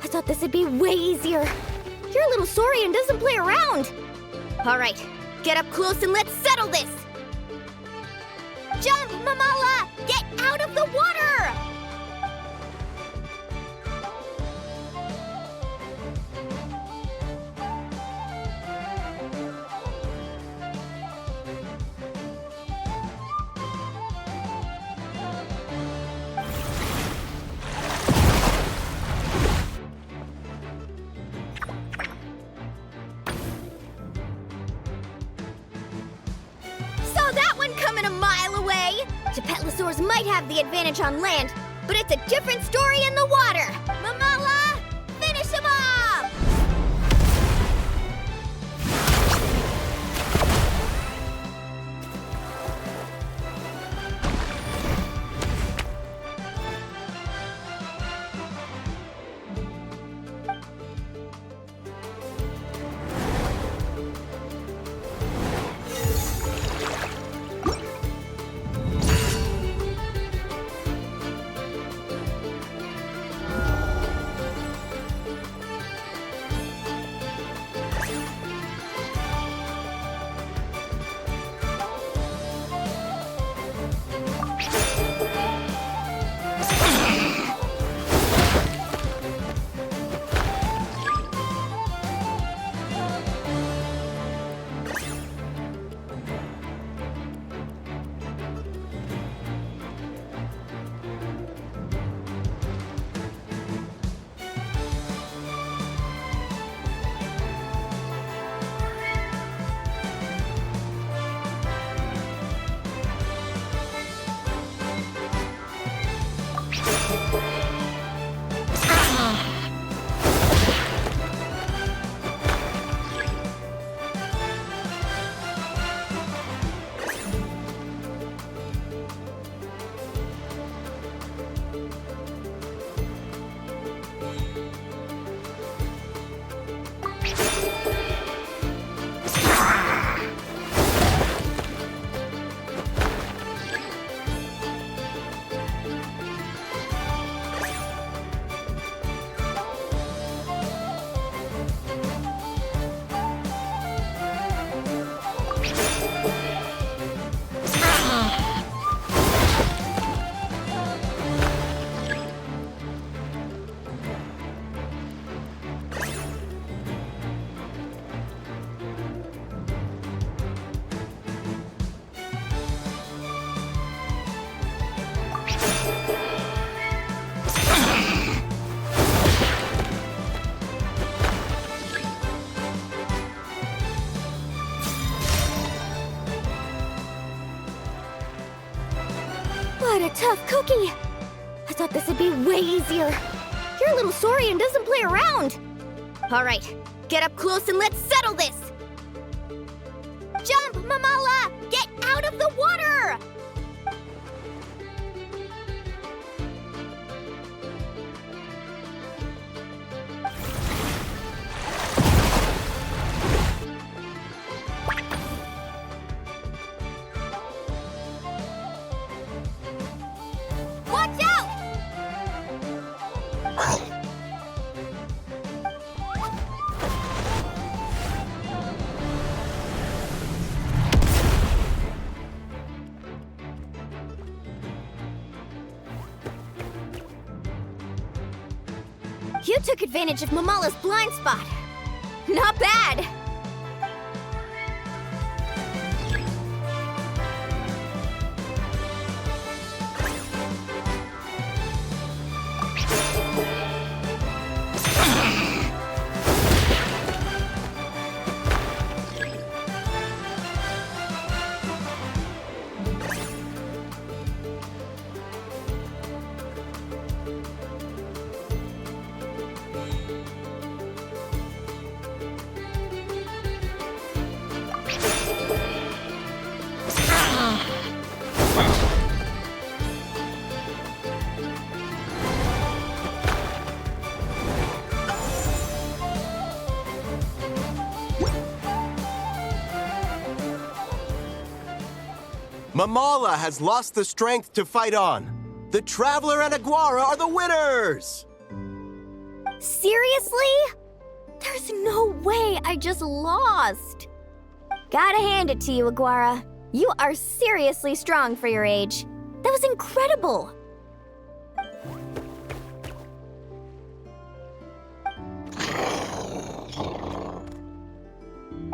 I thought this would be way easier. Your little Saurian doesn't play around. All right, get up close and let's settle this. Jump, Mamala! Get out of the water! Saw that one coming a mile away! Gepetlosaurs might have the advantage on land, but it's a different story in the water! Mamala! Finish him off! What a tough cookie! I thought this would be way easier. Your little Saurian doesn't play around. All right, get up close and let's settle this. Jump, Mamala! Get out of the water! Watch out! You took advantage of Mamala's blind spot. Not bad! Mamala has lost the strength to fight on. The Traveler and Aguara are the winners! Seriously? There's no way I just lost. Gotta hand it to you, Aguara. You are seriously strong for your age. That was incredible.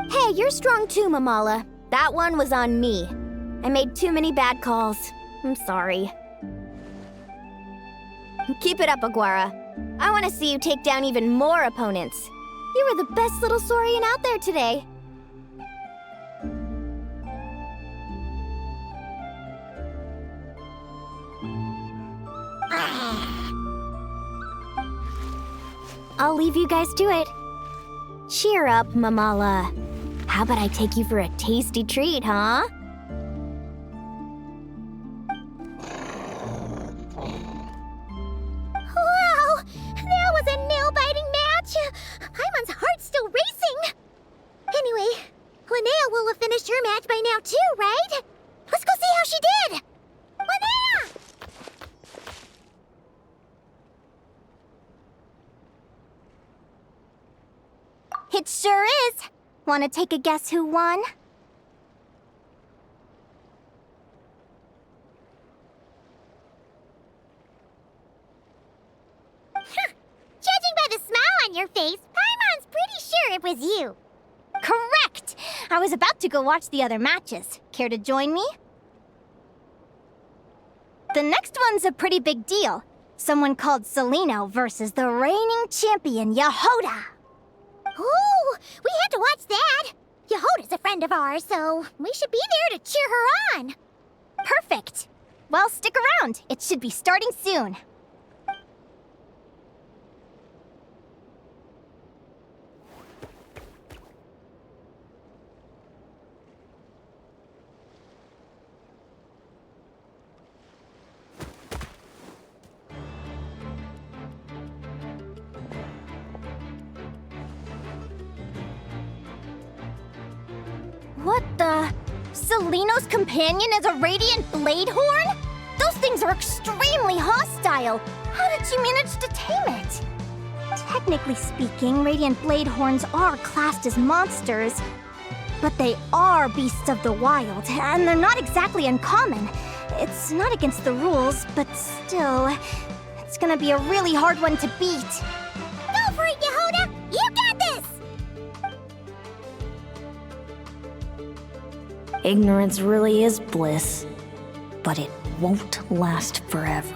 Hey, you're strong too, Mamala. That one was on me. I made too many bad calls. I'm sorry. Keep it up, Aguara. I want to see you take down even more opponents. You were the best little Saurian out there today. I'll leave you guys to it. Cheer up, Mamala. How about I take you for a tasty treat, huh? Wow! That was a nail-biting match! Paimon's heart's still racing! Anyway, Linnea will have finished her match by now too, right? Let's go see how she did! Linnea! It sure is. Want to take a guess who won? Judging by the smile on your face, Paimon's pretty sure it was you. Correct! I was about to go watch the other matches. Care to join me? The next one's a pretty big deal. Someone called Celino versus the reigning champion, Yehoda. Ooh, we had to watch that. Yehoda's a friend of ours, so we should be there to cheer her on. Perfect. Well, stick around. It should be starting soon. What the? Celino's companion is a radiant blade horn? Those things are extremely hostile. How did you manage to tame it? Technically speaking, radiant blade horns are classed as monsters. But they are beasts of the wild, and they're not exactly uncommon. It's not against the rules, but still, it's gonna be a really hard one to beat. Go for it, Yehoda! You got this! Ignorance really is bliss, but it won't last forever.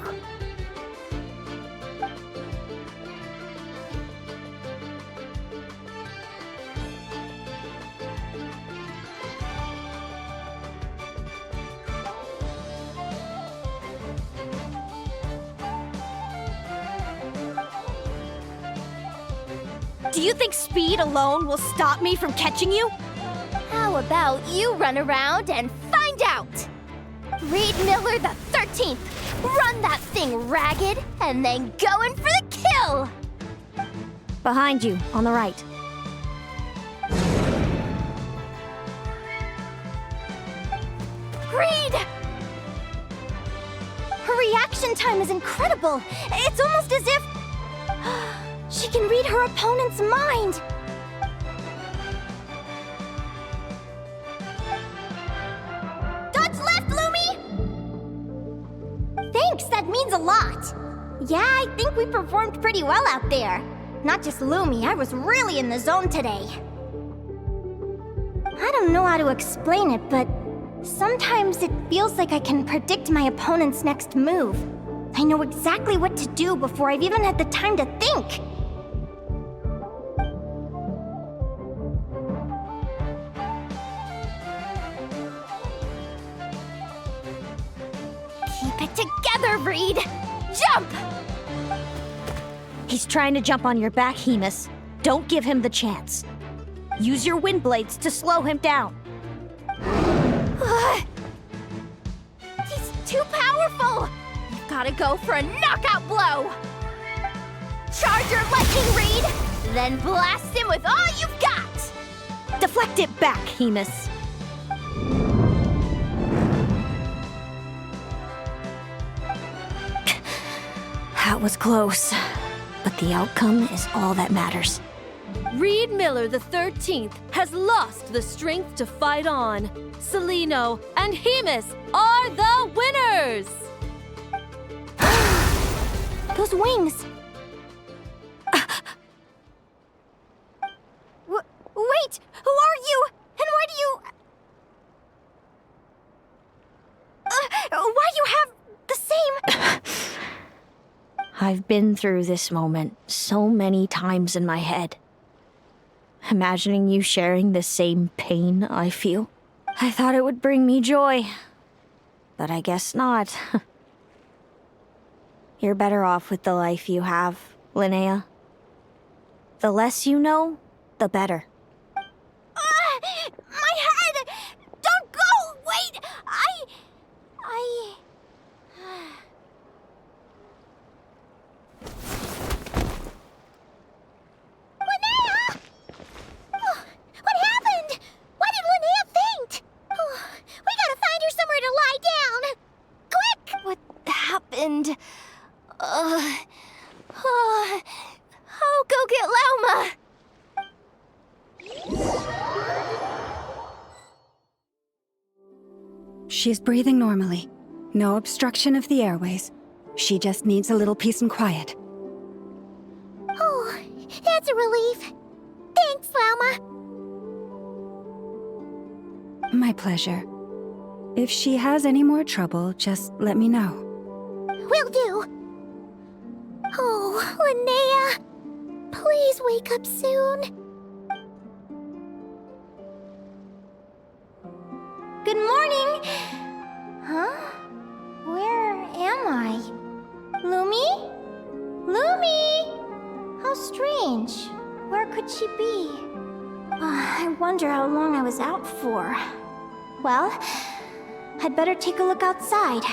Do you think speed alone will stop me from catching you? How about you run around and find out? Reed Miller the 13th! Run that thing ragged, and then go in for the kill! Behind you, on the right. Reed! Her reaction time is incredible. It's almost as if she can read her opponent's mind. Dodge left, Lumi! Thanks, that means a lot. Yeah, I think we performed pretty well out there. Not just Lumi, I was really in the zone today. I don't know how to explain it, but sometimes it feels like I can predict my opponent's next move. I know exactly what to do before I've even had the time to think. Keep it together, Reed! Jump! He's trying to jump on your back, Hemus. Don't give him the chance. Use your wind blades to slow him down. He's too powerful! You've gotta go for a knockout blow! Charge your lightning, Reed! Then blast him with all you've got! Deflect it back, Hemus. That was close. But the outcome is all that matters. Reed Miller the 13th has lost the strength to fight on. Celino and Hemus are the winners! Those wings! Wait! Who are you? And why do you... why do you have the same... I've been through this moment so many times in my head. Imagining you sharing the same pain I feel. I thought it would bring me joy. But I guess not. You're better off with the life you have, Linnea. The less you know, the better. My head! Don't go! Wait! Linnea! Oh, what happened? Why did Linnea faint? Oh, we gotta find her somewhere to lie down. Quick! What happened? I'll go get Lauma. She's breathing normally. No obstruction of the airways. She just needs a little peace and quiet. Oh, that's a relief. Thanks, Lauma. My pleasure. If she has any more trouble, just let me know. Will do. Oh, Linnea. Please wake up soon. Good morning! Huh? Where am I? Lumi? Lumi! How strange. Where could she be? I wonder how long I was out for. Well, I'd better take a look outside.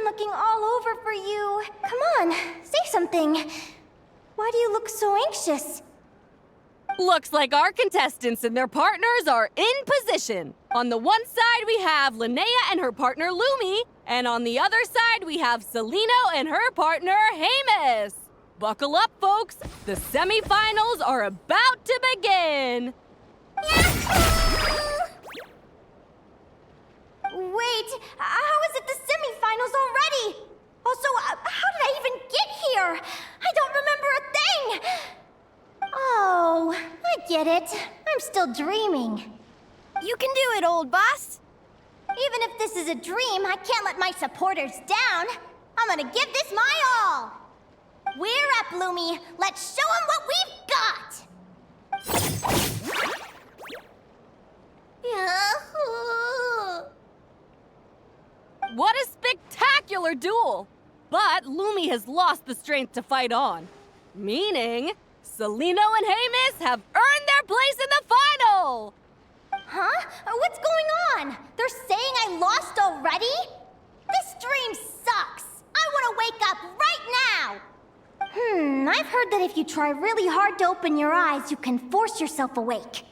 Looking all over for you. Come on, say something. Why do you look so anxious? Looks like our contestants and their partners are in position. On the one side, we have Linnea and her partner Lumi, and on the other side, we have Celino and her partner Hemus. Buckle up, folks. The semifinals are about to begin. Wait, how is it the semifinals already? Also, how did I even get here? I don't remember a thing! Oh, I get it. I'm still dreaming. You can do it, old boss. Even if this is a dream, I can't let my supporters down. I'm gonna give this my all. We're up, Lumi. Let's show them what we've got! What a spectacular duel! But Lumi has lost the strength to fight on. Meaning, Celino and Hemus have earned their place in the final! Huh? What's going on? They're saying I lost already? This dream sucks! I want to wake up right now! I've heard that if you try really hard to open your eyes, you can force yourself awake.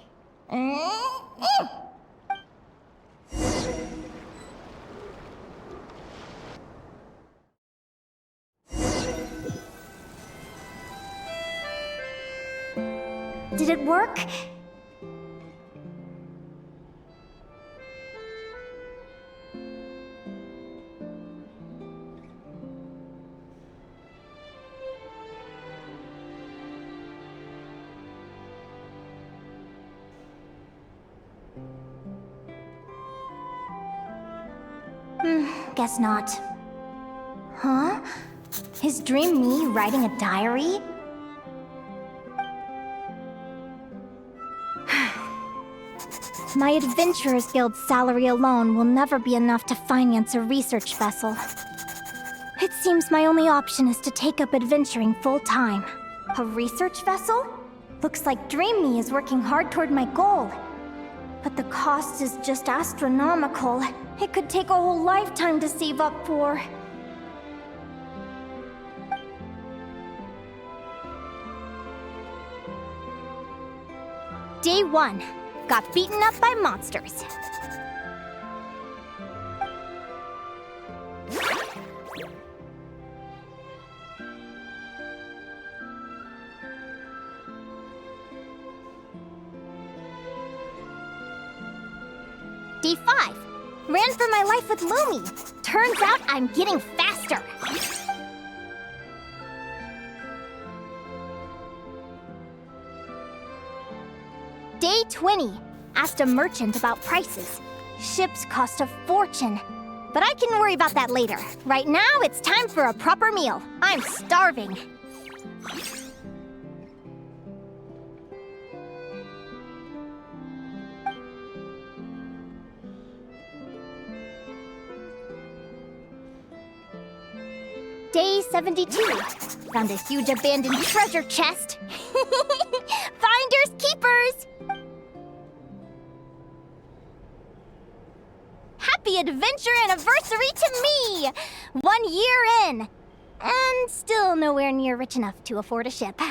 Did it work? Guess not. Huh? Is Dream me writing a diary? My Adventurers Guild's salary alone will never be enough to finance a research vessel. It seems my only option is to take up adventuring full-time. A research vessel? Looks like Dream Me is working hard toward my goal. But the cost is just astronomical. It could take a whole lifetime to save up for. Day 1. Got beaten up by monsters. Day 5. Ran for my life with Lumi. Turns out I'm getting faster. Day 20. Asked a merchant about prices. Ships cost a fortune. But I can worry about that later. Right now, it's time for a proper meal. I'm starving. Day 72. Found a huge abandoned treasure chest. Finders keepers! Happy adventure anniversary to me! 1 year in! And still nowhere near rich enough to afford a ship.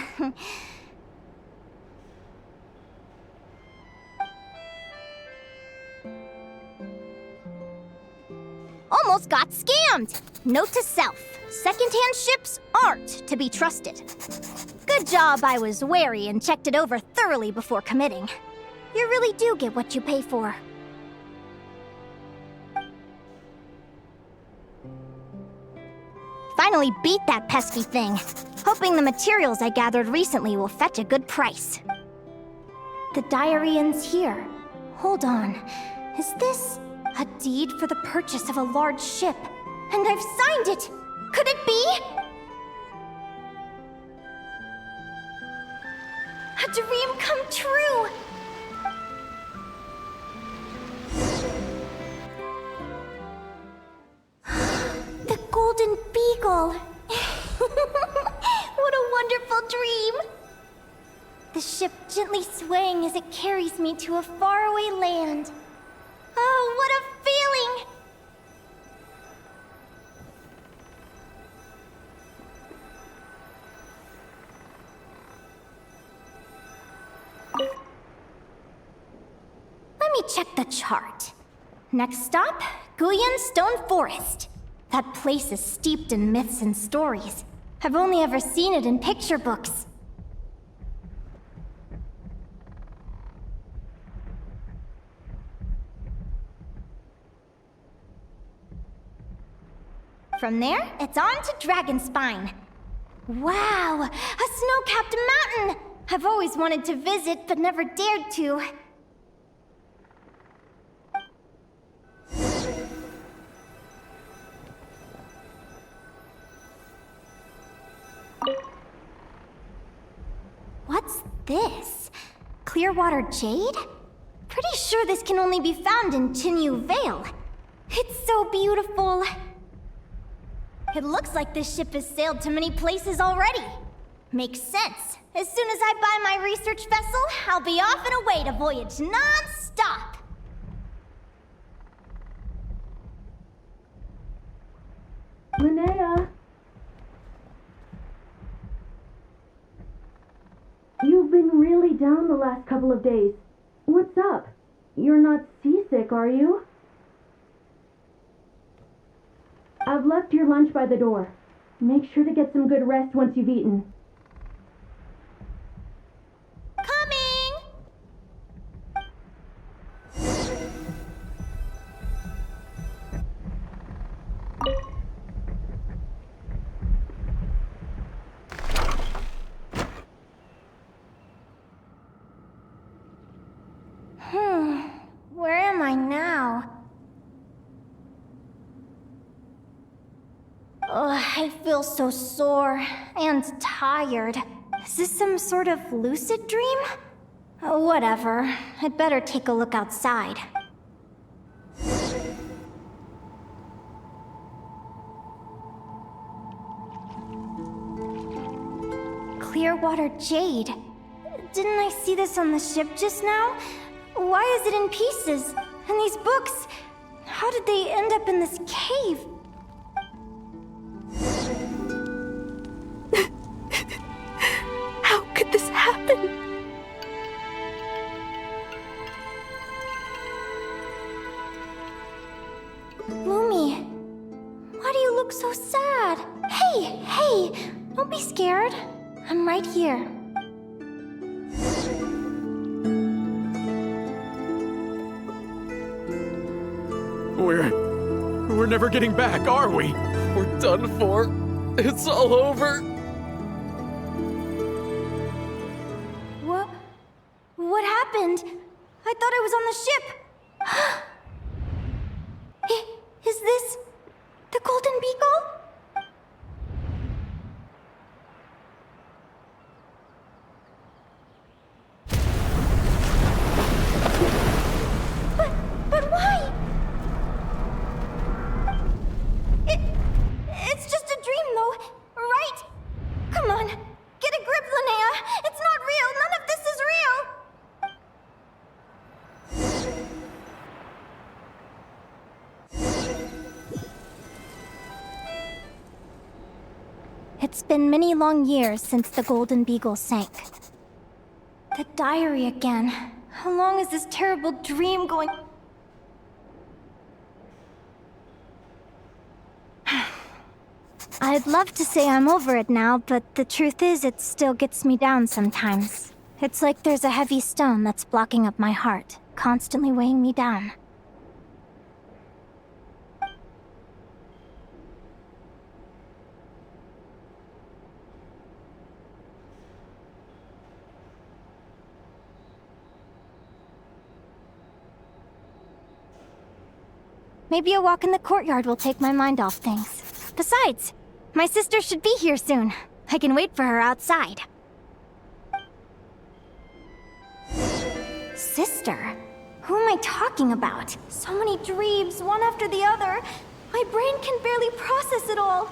Almost got scammed! Note to self. Second-hand ships aren't to be trusted. Good job I was wary and checked it over thoroughly before committing. You really do get what you pay for. Finally beat that pesky thing. Hoping the materials I gathered recently will fetch a good price. The diary ends here. Hold on. Is this a deed for the purchase of a large ship? And I've signed it! Could it be? A dream come true! The Golden Beagle! What a wonderful dream! The ship gently swaying as it carries me to a faraway land. Oh, what a feeling! Let me check the chart. Next stop, Guyan Stone Forest. That place is steeped in myths and stories. I've only ever seen it in picture books. From there, it's on to Dragonspine. Wow, a snow-capped mountain! I've always wanted to visit, but never dared to. What's this? Clearwater jade? Pretty sure this can only be found in Chinyu Vale. It's so beautiful. It looks like this ship has sailed to many places already. Makes sense. As soon as I buy my research vessel, I'll be off and away to voyage non-stop. Linnea! You've been really down the last couple of days. What's up? You're not seasick, are you? I've left your lunch by the door. Make sure to get some good rest once you've eaten. Coming! Where am I now? I feel so sore and tired. Is this some sort of lucid dream? Whatever. I'd better take a look outside. Clearwater jade. Didn't I see this on the ship just now? Why is it in pieces? And these books? How did they end up in this cave? How could this happen? Lumi, why do you look so sad? Hey, don't be scared. I'm right here. We're never getting back, are we? We're done for. It's all over. What happened? I thought I was on the ship. Is this the Golden Beagle? But why? It's just a dream, though, right? Come on, get a grip, Linnea. It's not real. None of this is real. It's been many long years since the Golden Beagle sank. The diary again. How long is this terrible dream going? I'd love to say I'm over it now, but the truth is it still gets me down sometimes. It's like there's a heavy stone that's blocking up my heart, constantly weighing me down. Maybe a walk in the courtyard will take my mind off things. Besides, my sister should be here soon. I can wait for her outside. Sister? Who am I talking about? So many dreams, one after the other. My brain can barely process it all.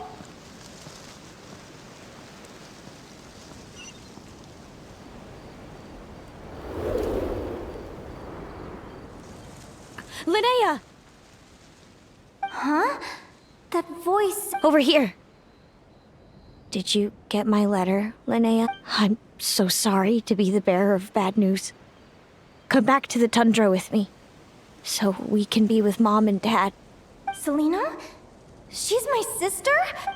Linnea! Huh? That voice... Over here! Did you get my letter, Linnea? I'm so sorry to be the bearer of bad news. Come back to the tundra with me, so we can be with Mom and Dad. Selena? She's my sister?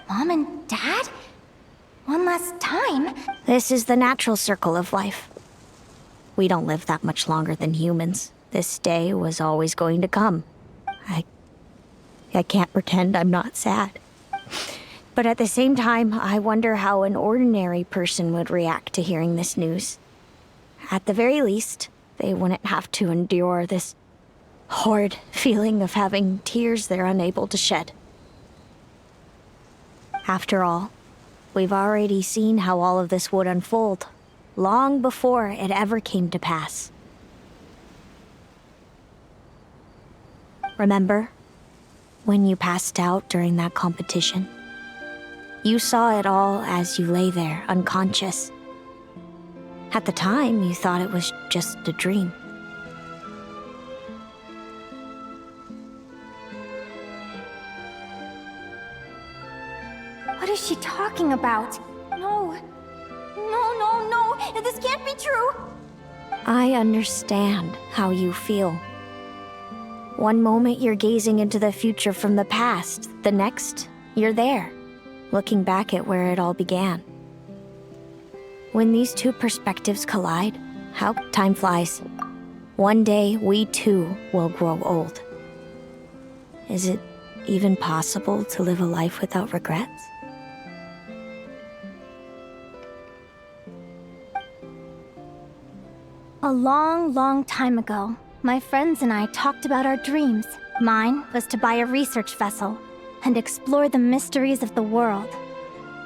Mom and Dad? One last time? This is the natural circle of life. We don't live that much longer than humans. This day was always going to come. I can't pretend I'm not sad. But at the same time, I wonder how an ordinary person would react to hearing this news. At the very least, they wouldn't have to endure this horrid feeling of having tears they're unable to shed. After all, we've already seen how all of this would unfold, long before it ever came to pass. Remember? When you passed out during that competition, you saw it all as you lay there, unconscious. At the time, you thought it was just a dream. What is she talking about? No. This can't be true. I understand how you feel. One moment you're gazing into the future from the past, the next, you're there, looking back at where it all began. When these two perspectives collide, how time flies. One day, we too will grow old. Is it even possible to live a life without regrets? A long, long time ago, my friends and I talked about our dreams. Mine was to buy a research vessel and explore the mysteries of the world.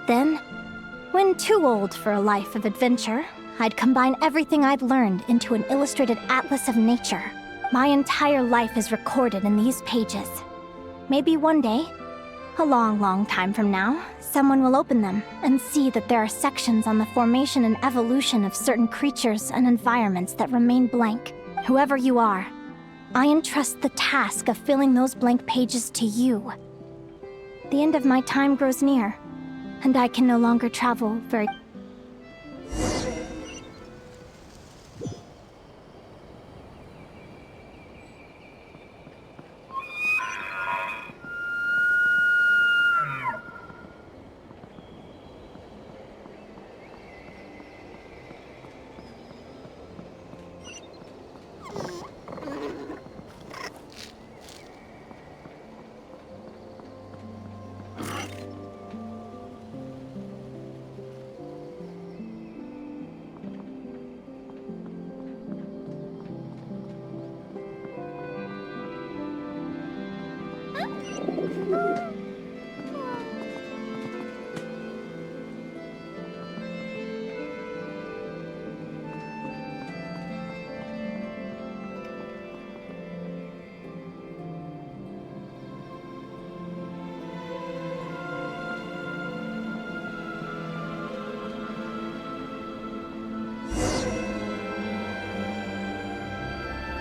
Then, when too old for a life of adventure, I'd combine everything I'd learned into an illustrated atlas of nature. My entire life is recorded in these pages. Maybe one day, a long, long time from now, someone will open them and see that there are sections on the formation and evolution of certain creatures and environments that remain blank. Whoever you are, I entrust the task of filling those blank pages to you. The end of my time grows near, and I can no longer travel very...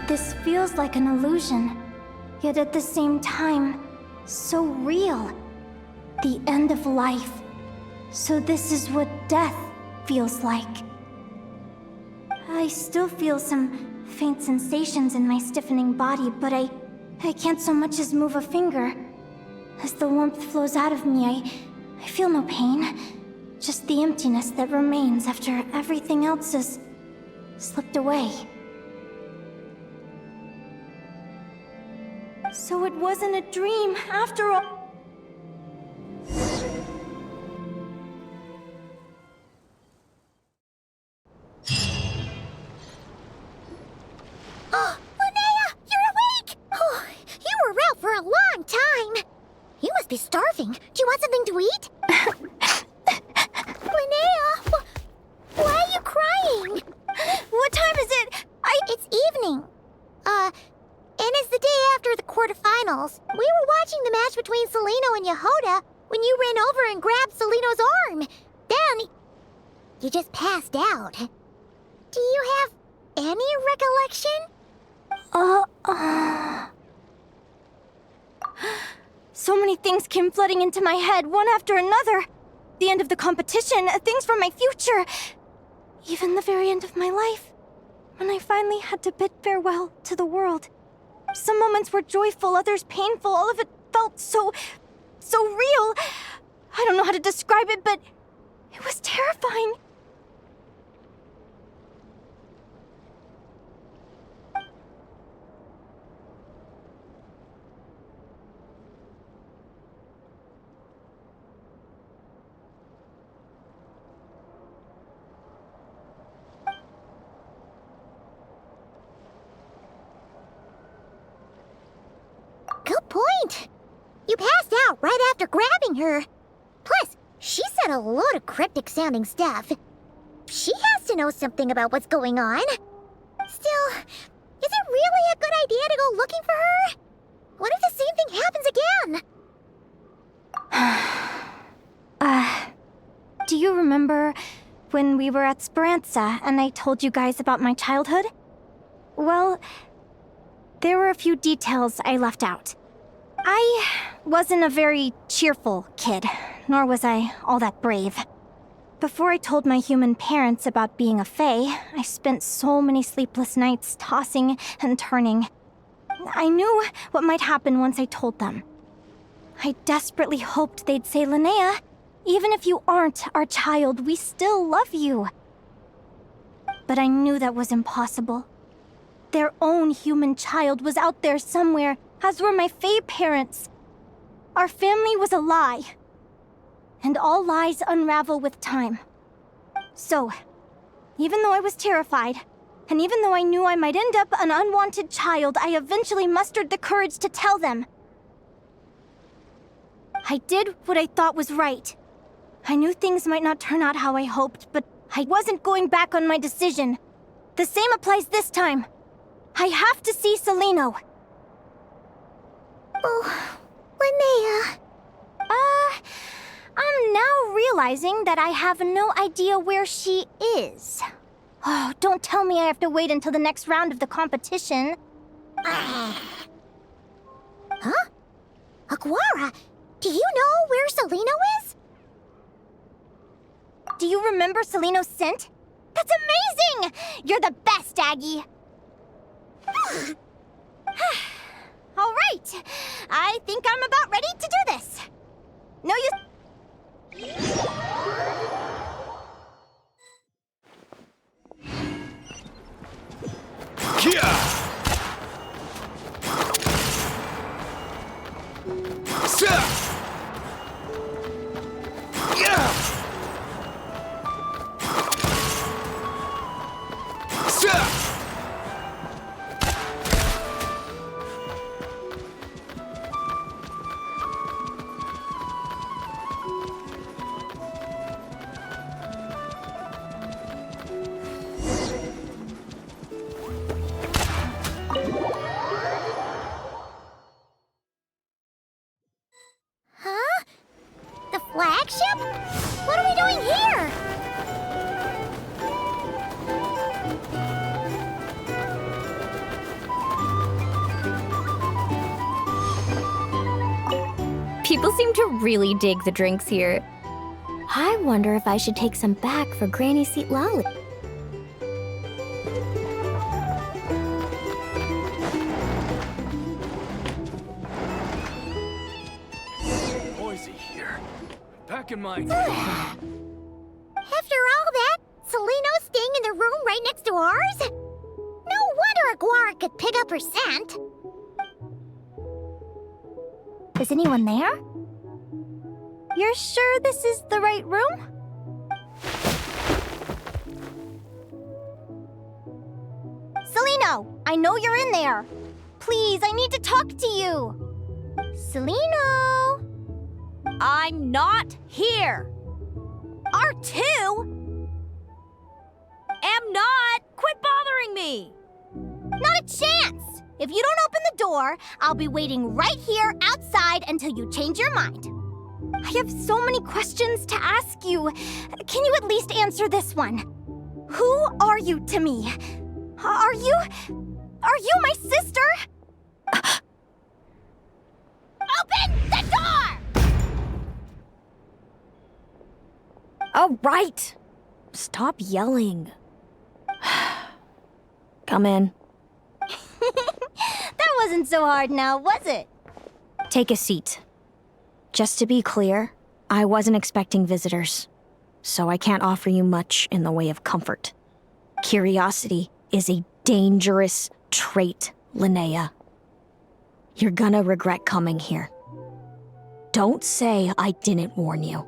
This feels like an illusion, yet at the same time, so real. The end of life. So this is what death feels like. I still feel some faint sensations in my stiffening body, but I can't so much as move a finger. As the warmth flows out of me, I feel no pain. Just the emptiness that remains after everything else has slipped away. So it wasn't a dream, after all. Oh, Linnea, you're awake! Oh, you were out for a long time. You must be starving. Do you want something to eat? Linnea, why are you crying? What time is it? It's evening. And it's the day after the quarterfinals. We were watching the match between Celino and Yehoda when you ran over and grabbed Celino's arm. Then, you just passed out. Do you have any recollection? So many things came flooding into my head, one after another. The end of the competition, things from my future. Even the very end of my life, when I finally had to bid farewell to the world. Some moments were joyful, others painful. All of it felt so real. I don't know how to describe it, but it was terrifying. Good point. You passed out right after grabbing her. Plus, she said a load of cryptic-sounding stuff. She has to know something about what's going on. Still, is it really a good idea to go looking for her? What if the same thing happens again? Do you remember when we were at Speranza and I told you guys about my childhood? Well, there were a few details I left out. I wasn't a very cheerful kid, nor was I all that brave. Before I told my human parents about being a fae, I spent so many sleepless nights tossing and turning. I knew what might happen once I told them. I desperately hoped they'd say, Linnea, even if you aren't our child, we still love you. But I knew that was impossible. Their own human child was out there somewhere, as were my fae parents. Our family was a lie. And all lies unravel with time. So, even though I was terrified, and even though I knew I might end up an unwanted child, I eventually mustered the courage to tell them. I did what I thought was right. I knew things might not turn out how I hoped, but I wasn't going back on my decision. The same applies this time. I have to see Celino. Oh, Linnea. I'm now realizing that I have no idea where she is. Oh, don't tell me I have to wait until the next round of the competition. Huh? Aguara, do you know where Celino is? Do you remember Celino's scent? That's amazing! You're the best, Aggie! All right, I think I'm about ready to do this. No use... Yeah! Huh? The flagship? What are we doing here? People seem to really dig the drinks here. I wonder if I should take some back for Granny Seat Lolly. Noisy here. Back in my... After all that, Celino's staying in the room right next to ours? No wonder Aguara could pick up her scent. Is anyone there? You're sure this is the right room? Celino, I know you're in there. Please, I need to talk to you. Celino? I'm not here. R2? Am not. Quit bothering me. Not a chance! If you don't open the door, I'll be waiting right here outside until you change your mind. I have so many questions to ask you. Can you at least answer this one? Who are you to me? Are you my sister? Open the door! All right. Stop yelling. Come in. That wasn't so hard now, was it? Take a seat. Just to be clear, I wasn't expecting visitors, so I can't offer you much in the way of comfort. Curiosity is a dangerous trait, Linnea. You're gonna regret coming here. Don't say I didn't warn you.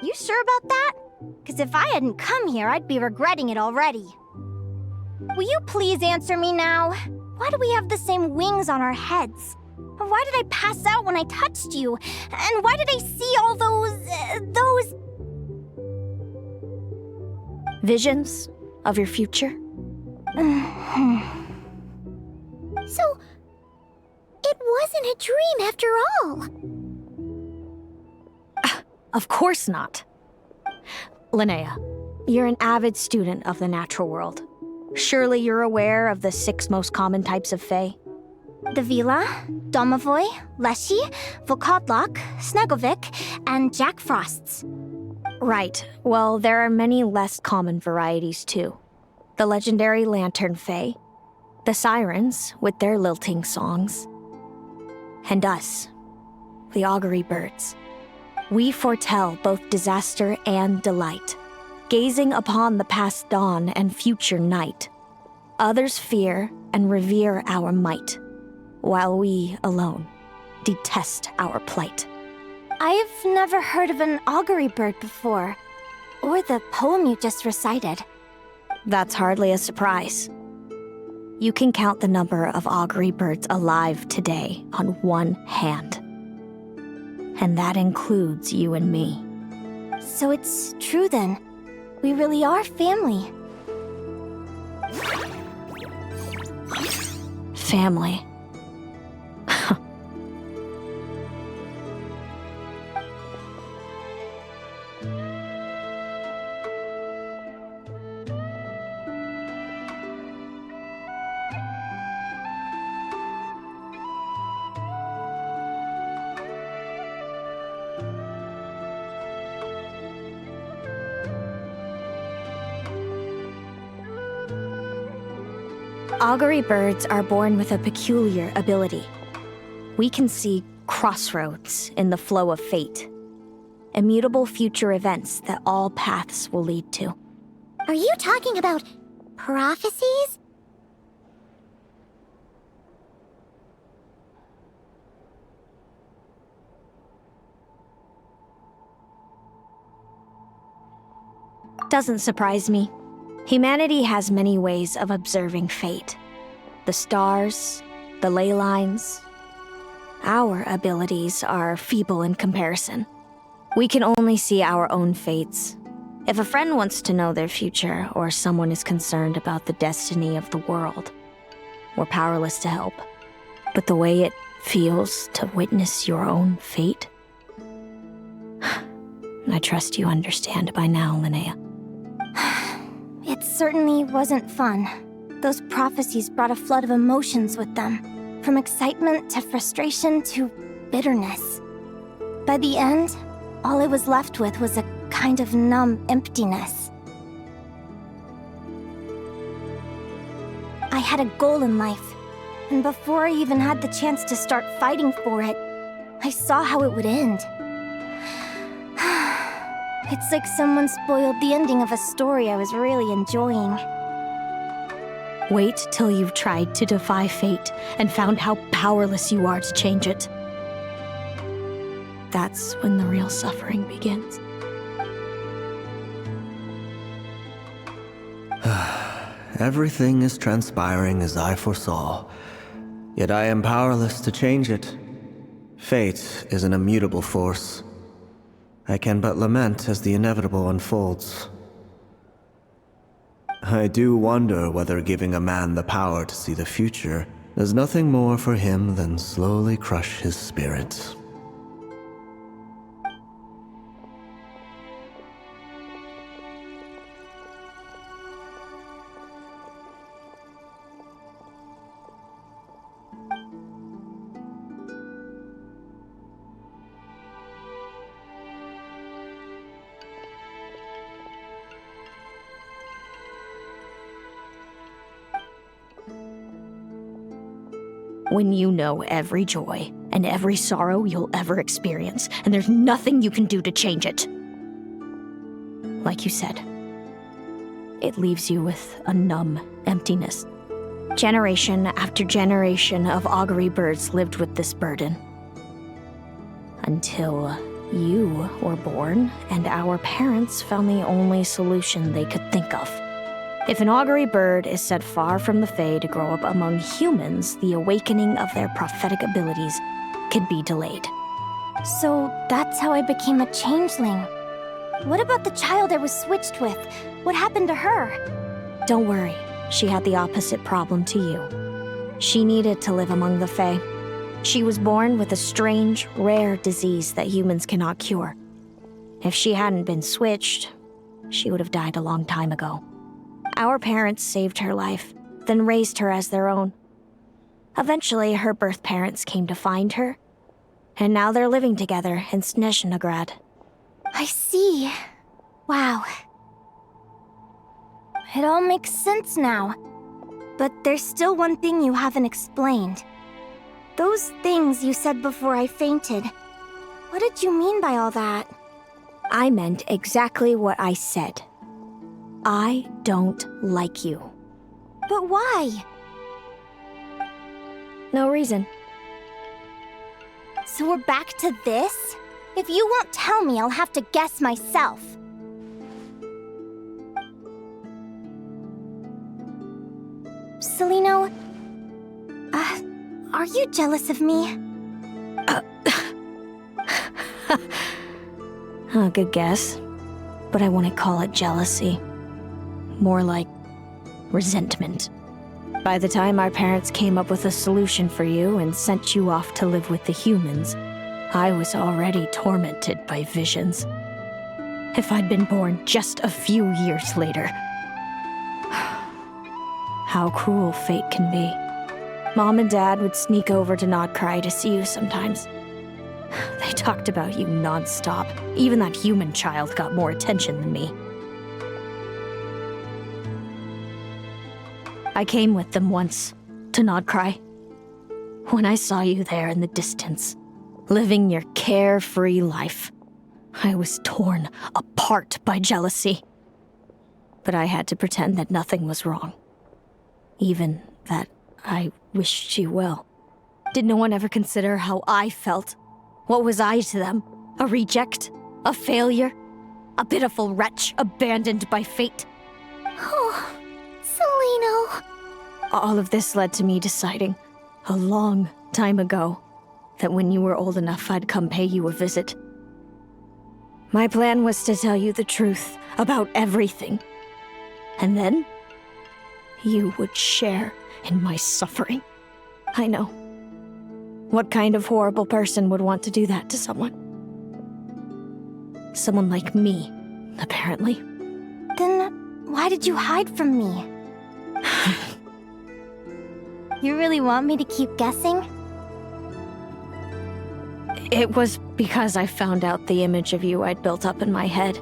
You sure about that? Because if I hadn't come here, I'd be regretting it already. Will you please answer me now? Why do we have the same wings on our heads? Why did I pass out when I touched you? And why did I see all those... Visions of your future? So, it wasn't a dream after all. Of course not. Linnea, you're an avid student of the natural world. Surely you're aware of the 6 most common types of Fae? The Vila, Domovoy, Leshy, Volkodlok, Snegovik, and Jack Frosts. Right. Well, there are many less common varieties too. The legendary Lantern Fae, the Sirens with their lilting songs, and us, the Augury Birds. We foretell both disaster and delight, gazing upon the past dawn and future night. Others fear and revere our might, while we alone detest our plight. I've never heard of an augury bird before, or the poem you just recited. That's hardly a surprise. You can count the number of augury birds alive today on one hand. And that includes you and me. So it's true then. We really are family. Family. Augury birds are born with a peculiar ability. We can see crossroads in the flow of fate. Immutable future events that all paths will lead to. Are you talking about prophecies? Doesn't surprise me. Humanity has many ways of observing fate. The stars, the ley lines. Our abilities are feeble in comparison. We can only see our own fates. If a friend wants to know their future, or someone is concerned about the destiny of the world, we're powerless to help. But the way it feels to witness your own fate, I trust you understand by now, Linnea. It certainly wasn't fun. Those prophecies brought a flood of emotions with them. From excitement to frustration to bitterness. By the end, all I was left with was a kind of numb emptiness. I had a goal in life, and before I even had the chance to start fighting for it, I saw how it would end. It's like someone spoiled the ending of a story I was really enjoying. Wait till you've tried to defy fate and found how powerless you are to change it. That's when the real suffering begins. Everything is transpiring as I foresaw, yet I am powerless to change it. Fate is an immutable force. I can but lament as the inevitable unfolds. I do wonder whether giving a man the power to see the future does nothing more for him than slowly crush his spirit. When you know every joy and every sorrow you'll ever experience, and there's nothing you can do to change it. Like you said, it leaves you with a numb emptiness. Generation after generation of augury birds lived with this burden. Until you were born, and our parents found the only solution they could think of. If an augury bird is set far from the Fae to grow up among humans, the awakening of their prophetic abilities could be delayed. So that's how I became a changeling. What about the child I was switched with? What happened to her? Don't worry, she had the opposite problem to you. She needed to live among the Fae. She was born with a strange, rare disease that humans cannot cure. If she hadn't been switched, she would have died a long time ago. Our parents saved her life, then raised her as their own. Eventually, her birth parents came to find her, and now they're living together in Snezhnegrad. I see. Wow. It all makes sense now. But there's still one thing you haven't explained. Those things you said before I fainted. What did you mean by all that? I meant exactly what I said. I don't like you. But why? No reason. So we're back to this? If you won't tell me, I'll have to guess myself. Celino, are you jealous of me? Good guess. but I wouldn't call it jealousy. More like resentment. By the time our parents came up with a solution for you and sent you off to live with the humans, I was already tormented by visions. If I'd been born just a few years later. How cruel fate can be. Mom and Dad would sneak over to Nodcry to see you sometimes. They talked about you non-stop. Even that human child got more attention than me. I came with them once, to Nodcry. When I saw you there in the distance, living your carefree life, I was torn apart by jealousy. But I had to pretend that nothing was wrong. Even that I wished you well. Did no one ever consider how I felt? What was I to them? A reject? A failure? A pitiful wretch abandoned by fate? Oh, Celino. All of this led to me deciding, a long time ago, that when you were old enough, I'd come pay you a visit. My plan was to tell you the truth about everything. And then, you would share in my suffering. I know. What kind of horrible person would want to do that to someone? Someone like me, apparently. Then, why did you hide from me? You really want me to keep guessing? It was because I found out the image of you I'd built up in my head.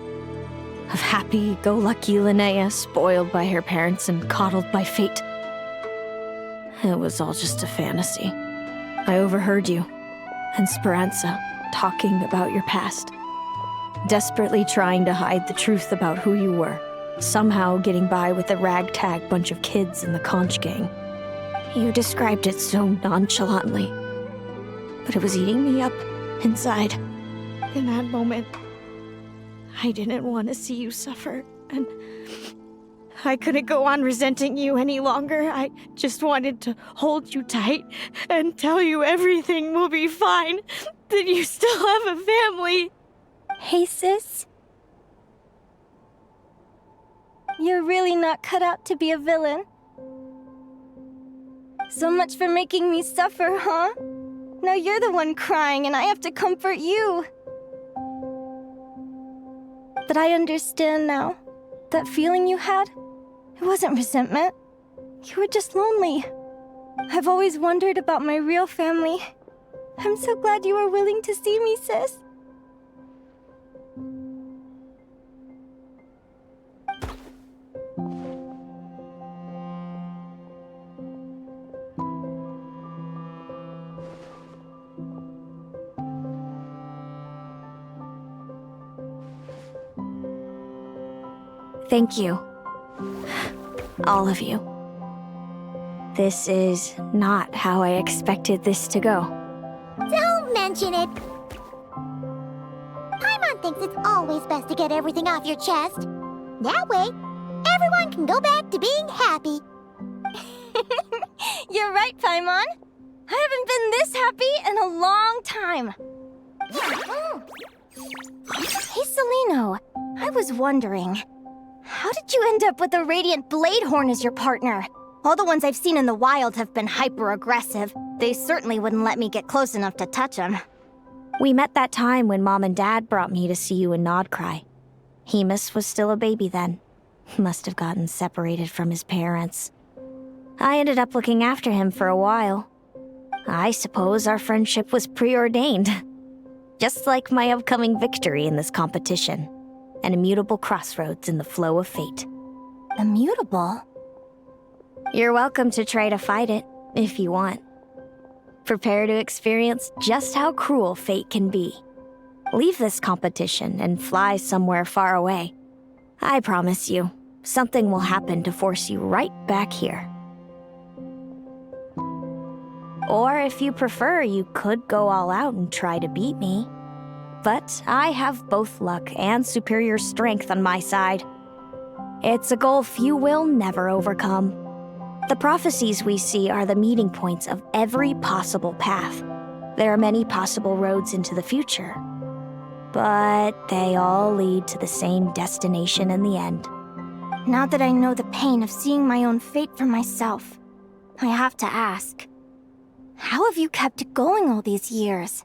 Of happy-go-lucky Linnea, spoiled by her parents and coddled by fate. It was all just a fantasy. I overheard you and Speranza talking about your past. Desperately trying to hide the truth about who you were. Somehow getting by with a ragtag bunch of kids in the conch gang. You described it so nonchalantly. But it was eating me up inside. In that moment, I didn't want to see you suffer, and I couldn't go on resenting you any longer. I just wanted to hold you tight and tell you everything will be fine, that you still have a family. Hey, sis. You're really not cut out to be a villain. So much for making me suffer, huh? Now you're the one crying and I have to comfort you. But I understand now. That feeling you had, it wasn't resentment. You were just lonely. I've always wondered about my real family. I'm so glad you were willing to see me, sis. Thank you. All of you. This is not how I expected this to go. Don't mention it. Paimon thinks it's always best to get everything off your chest. That way, everyone can go back to being happy. You're right, Paimon. I haven't been this happy in a long time. Hey, Celino. I was wondering, how did you end up with a Radiant Bladehorn as your partner? All the ones I've seen in the wild have been hyper-aggressive. They certainly wouldn't let me get close enough to touch them. We met that time when Mom and Dad brought me to see you in Nodcry. Hemus was still a baby then. Must have gotten separated from his parents. I ended up looking after him for a while. I suppose our friendship was preordained. Just like my upcoming victory in this competition. An immutable crossroads in the flow of fate. Immutable? You're welcome to try to fight it, if you want. Prepare to experience just how cruel fate can be. Leave this competition and fly somewhere far away. I promise you, something will happen to force you right back here. Or if you prefer, you could go all out and try to beat me. But I have both luck and superior strength on my side. It's a gulf you will never overcome. The prophecies we see are the meeting points of every possible path. There are many possible roads into the future. But they all lead to the same destination in the end. Now that I know the pain of seeing my own fate for myself, I have to ask, how have you kept it going all these years?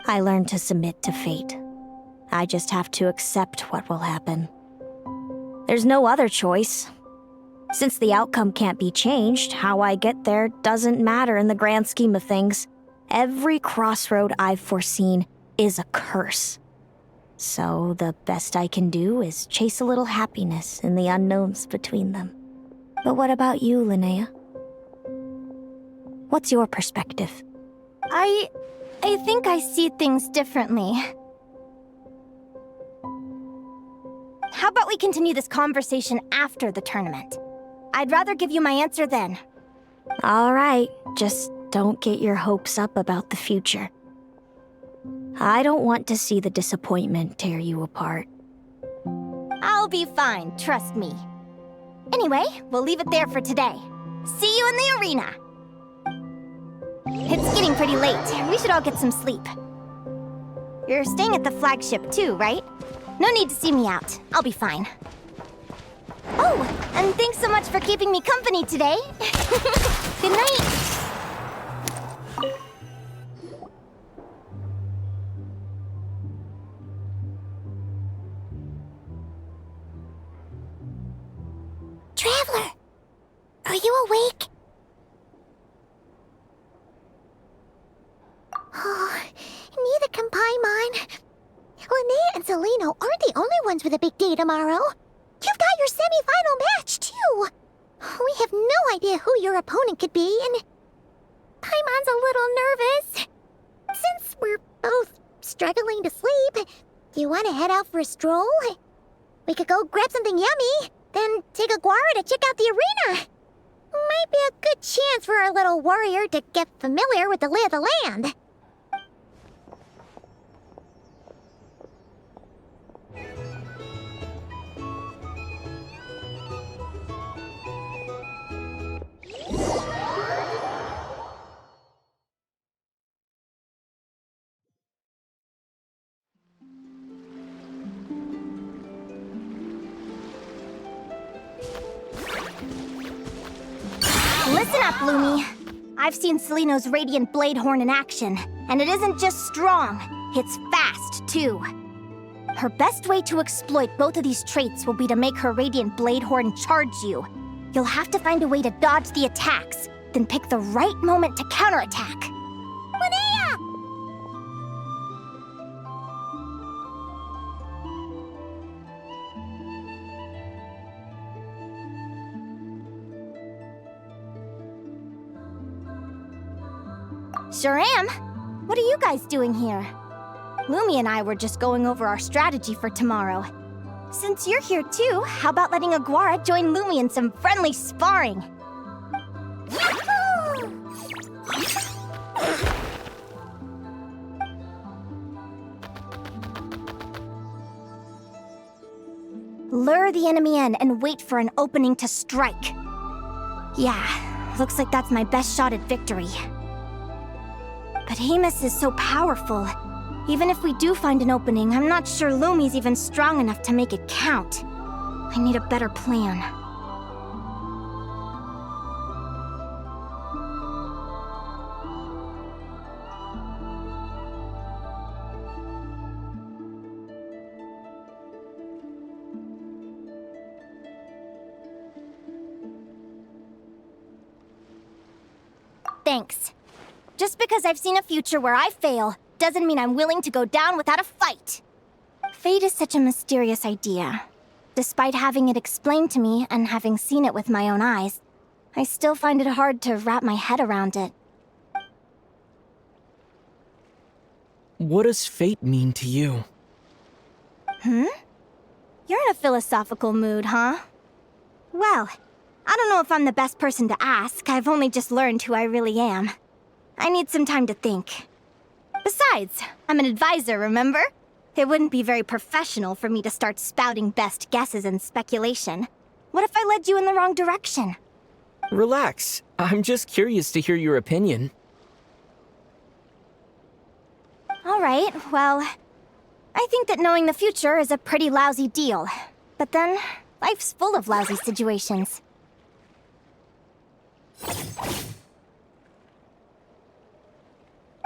I learned to submit to fate. I just have to accept what will happen. There's no other choice. Since the outcome can't be changed, how I get there doesn't matter in the grand scheme of things. Every crossroad I've foreseen is a curse. So the best I can do is chase a little happiness in the unknowns between them. But what about you, Linnea? What's your perspective? I think I see things differently. How about we continue this conversation after the tournament? I'd rather give you my answer then. All right, just don't get your hopes up about the future. I don't want to see the disappointment tear you apart. I'll be fine, trust me. Anyway, we'll leave it there for today. See you in the arena! It's getting pretty late. We should all get some sleep. You're staying at the flagship too, right? No need to see me out. I'll be fine. Oh, and thanks so much for keeping me company today. Good night. Traveler, are you awake? Oh, neither can Paimon. Linnea and Celino aren't the only ones with a big day tomorrow. You've got your semi-final match, too. We have no idea who your opponent could be, and Paimon's a little nervous. Since we're both struggling to sleep, do you want to head out for a stroll? We could go grab something yummy, then take a guara to check out the arena. Might be a good chance for our little warrior to get familiar with the lay of the land. Listen up, Lumi. I've seen Celino's Radiant Blade Horn in action, and it isn't just strong, it's fast, too. Her best way to exploit both of these traits will be to make her Radiant Blade Horn charge you. You'll have to find a way to dodge the attacks, then pick the right moment to counterattack. Linnea! Sure am. What are you guys doing here? Lumi and I were just going over our strategy for tomorrow. Since you're here too, how about letting Aguara join Lumi in some friendly sparring? Lure the enemy in and wait for an opening to strike. Yeah, looks like that's my best shot at victory. But Amos is so powerful. Even if we do find an opening, I'm not sure Lumi's even strong enough to make it count. I need a better plan. Thanks. Just because I've seen a future where I fail, doesn't mean I'm willing to go down without a fight. Fate is such a mysterious idea. Despite having it explained to me and having seen it with my own eyes, I still find it hard to wrap my head around it. What does fate mean to you? You're in a philosophical mood, huh? Well, I don't know if I'm the best person to ask. I've only just learned who I really am. I need some time to think. Besides, I'm an advisor, remember? It wouldn't be very professional for me to start spouting best guesses and speculation. What if I led you in the wrong direction? Relax. I'm just curious to hear your opinion. Alright, well, I think that knowing the future is a pretty lousy deal. But then, life's full of lousy situations.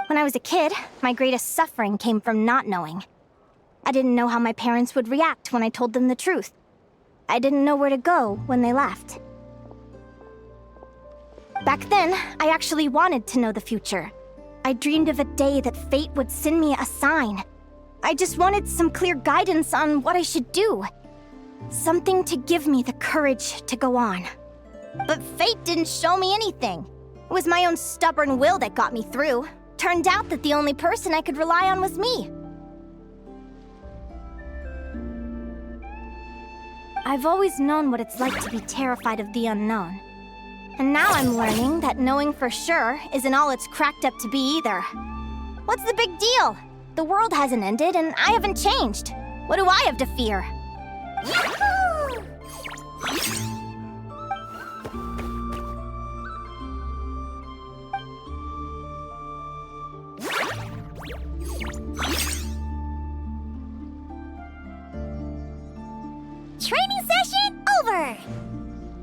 When I was a kid, my greatest suffering came from not knowing. I didn't know how my parents would react when I told them the truth. I didn't know where to go when they left. Back then, I actually wanted to know the future. I dreamed of a day that fate would send me a sign. I just wanted some clear guidance on what I should do. Something to give me the courage to go on. But fate didn't show me anything. It was my own stubborn will that got me through. Turned out that the only person I could rely on was me. I've always known what it's like to be terrified of the unknown. And now I'm learning that knowing for sure isn't all it's cracked up to be either. What's the big deal? The world hasn't ended and I haven't changed. What do I have to fear? Yahoo! Training session over!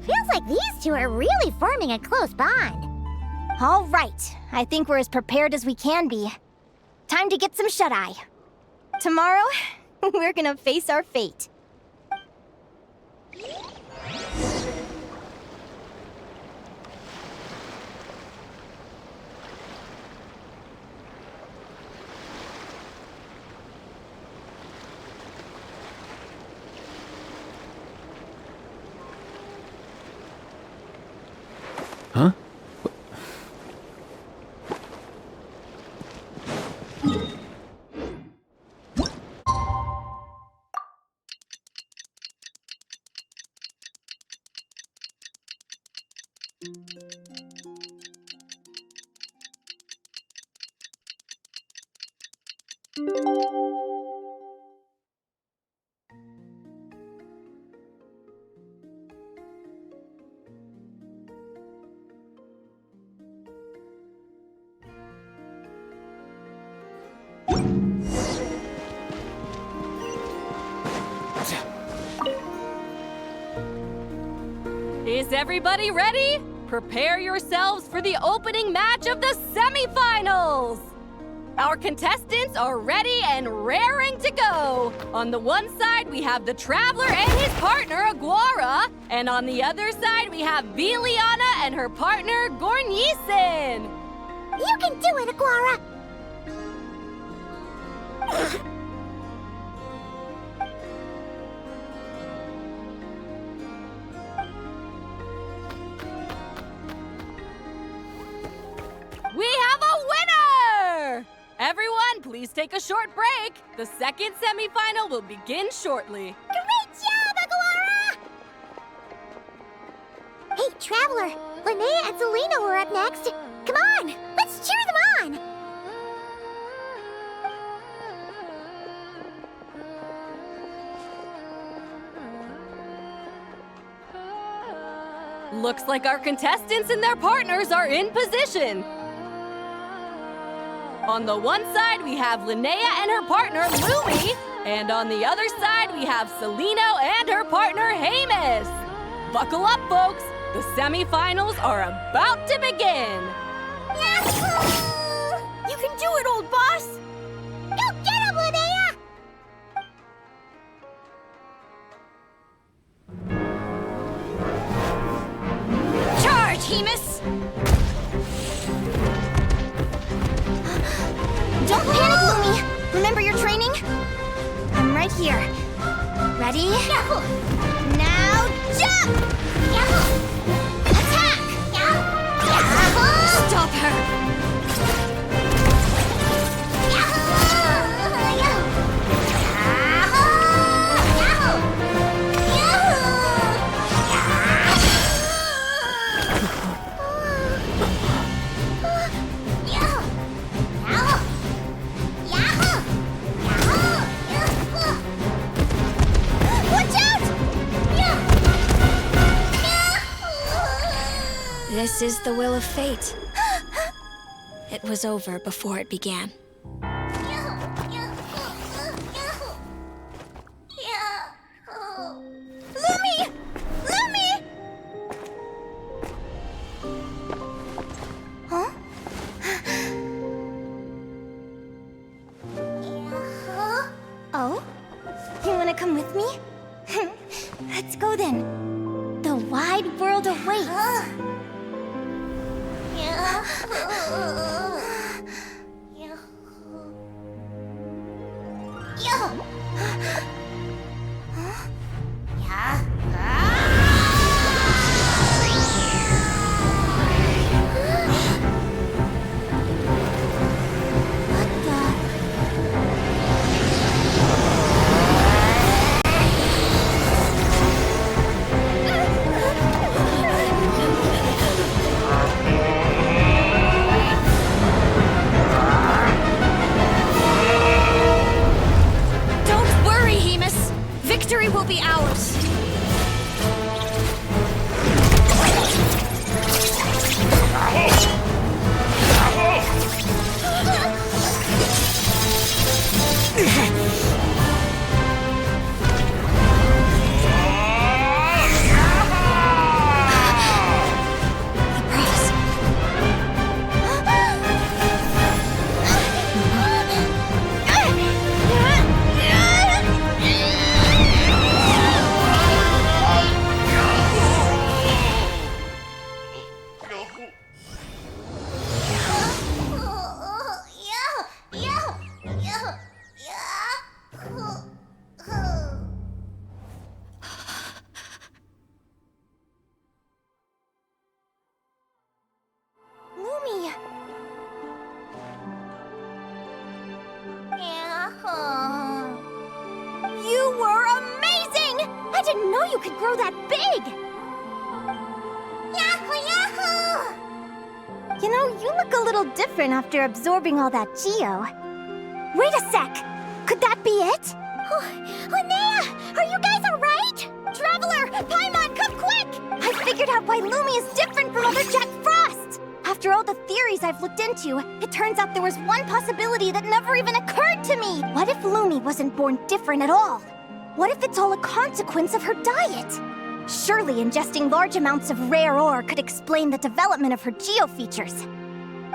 Feels like these two are really forming a close bond. All right, I think we're as prepared as we can be. Time to get some shut-eye. Tomorrow, we're gonna face our fate. Huh? Is everybody ready? Prepare yourselves for the opening match of the semifinals! Our contestants are ready and raring to go. On the one side, we have the Traveler and his partner, Aguara. And on the other side, we have Viliana and her partner, Gornyesin. You can do it, Aguara! We have a winner! Everyone, please take a short break. The second semifinal will begin shortly. Great job, Aguara! Hey, Traveler, Linnea and Selena were up next. Come on, let's cheer them on! Looks like our contestants and their partners are in position. On the one side, we have Linnea and her partner, Lumi. And on the other side, we have Celino and her partner, Hamus. Buckle up, folks. The semifinals are about to begin. Yahoo! You can do it, old boss! Go get him, Linnea! Charge, Hamus! Don't panic, Lumi! Remember your training? I'm right here. Ready? Yahoo! Now jump! Yahoo! Attack! Yahoo! Stop her! Yahoo! Yahoo! Yahoo! This is the will of fate. It was over before it began. Yahoo! come with me? Let's go then. The wide world awaits. Victory will be ours! You were amazing! I didn't know you could grow that big! Yahoo, yahoo! You know, you look a little different after absorbing all that geo. Wait a sec! Could that be it? Linnea! Are you guys alright? Traveler! Paimon, come quick! I figured out why Lumi is different from other Jack Frost! After all the theories I've looked into, it turns out there was one possibility that never even occurred to me! What if Lumi wasn't born different at all? What if it's all a consequence of her diet? Surely ingesting large amounts of rare ore could explain the development of her geo-features.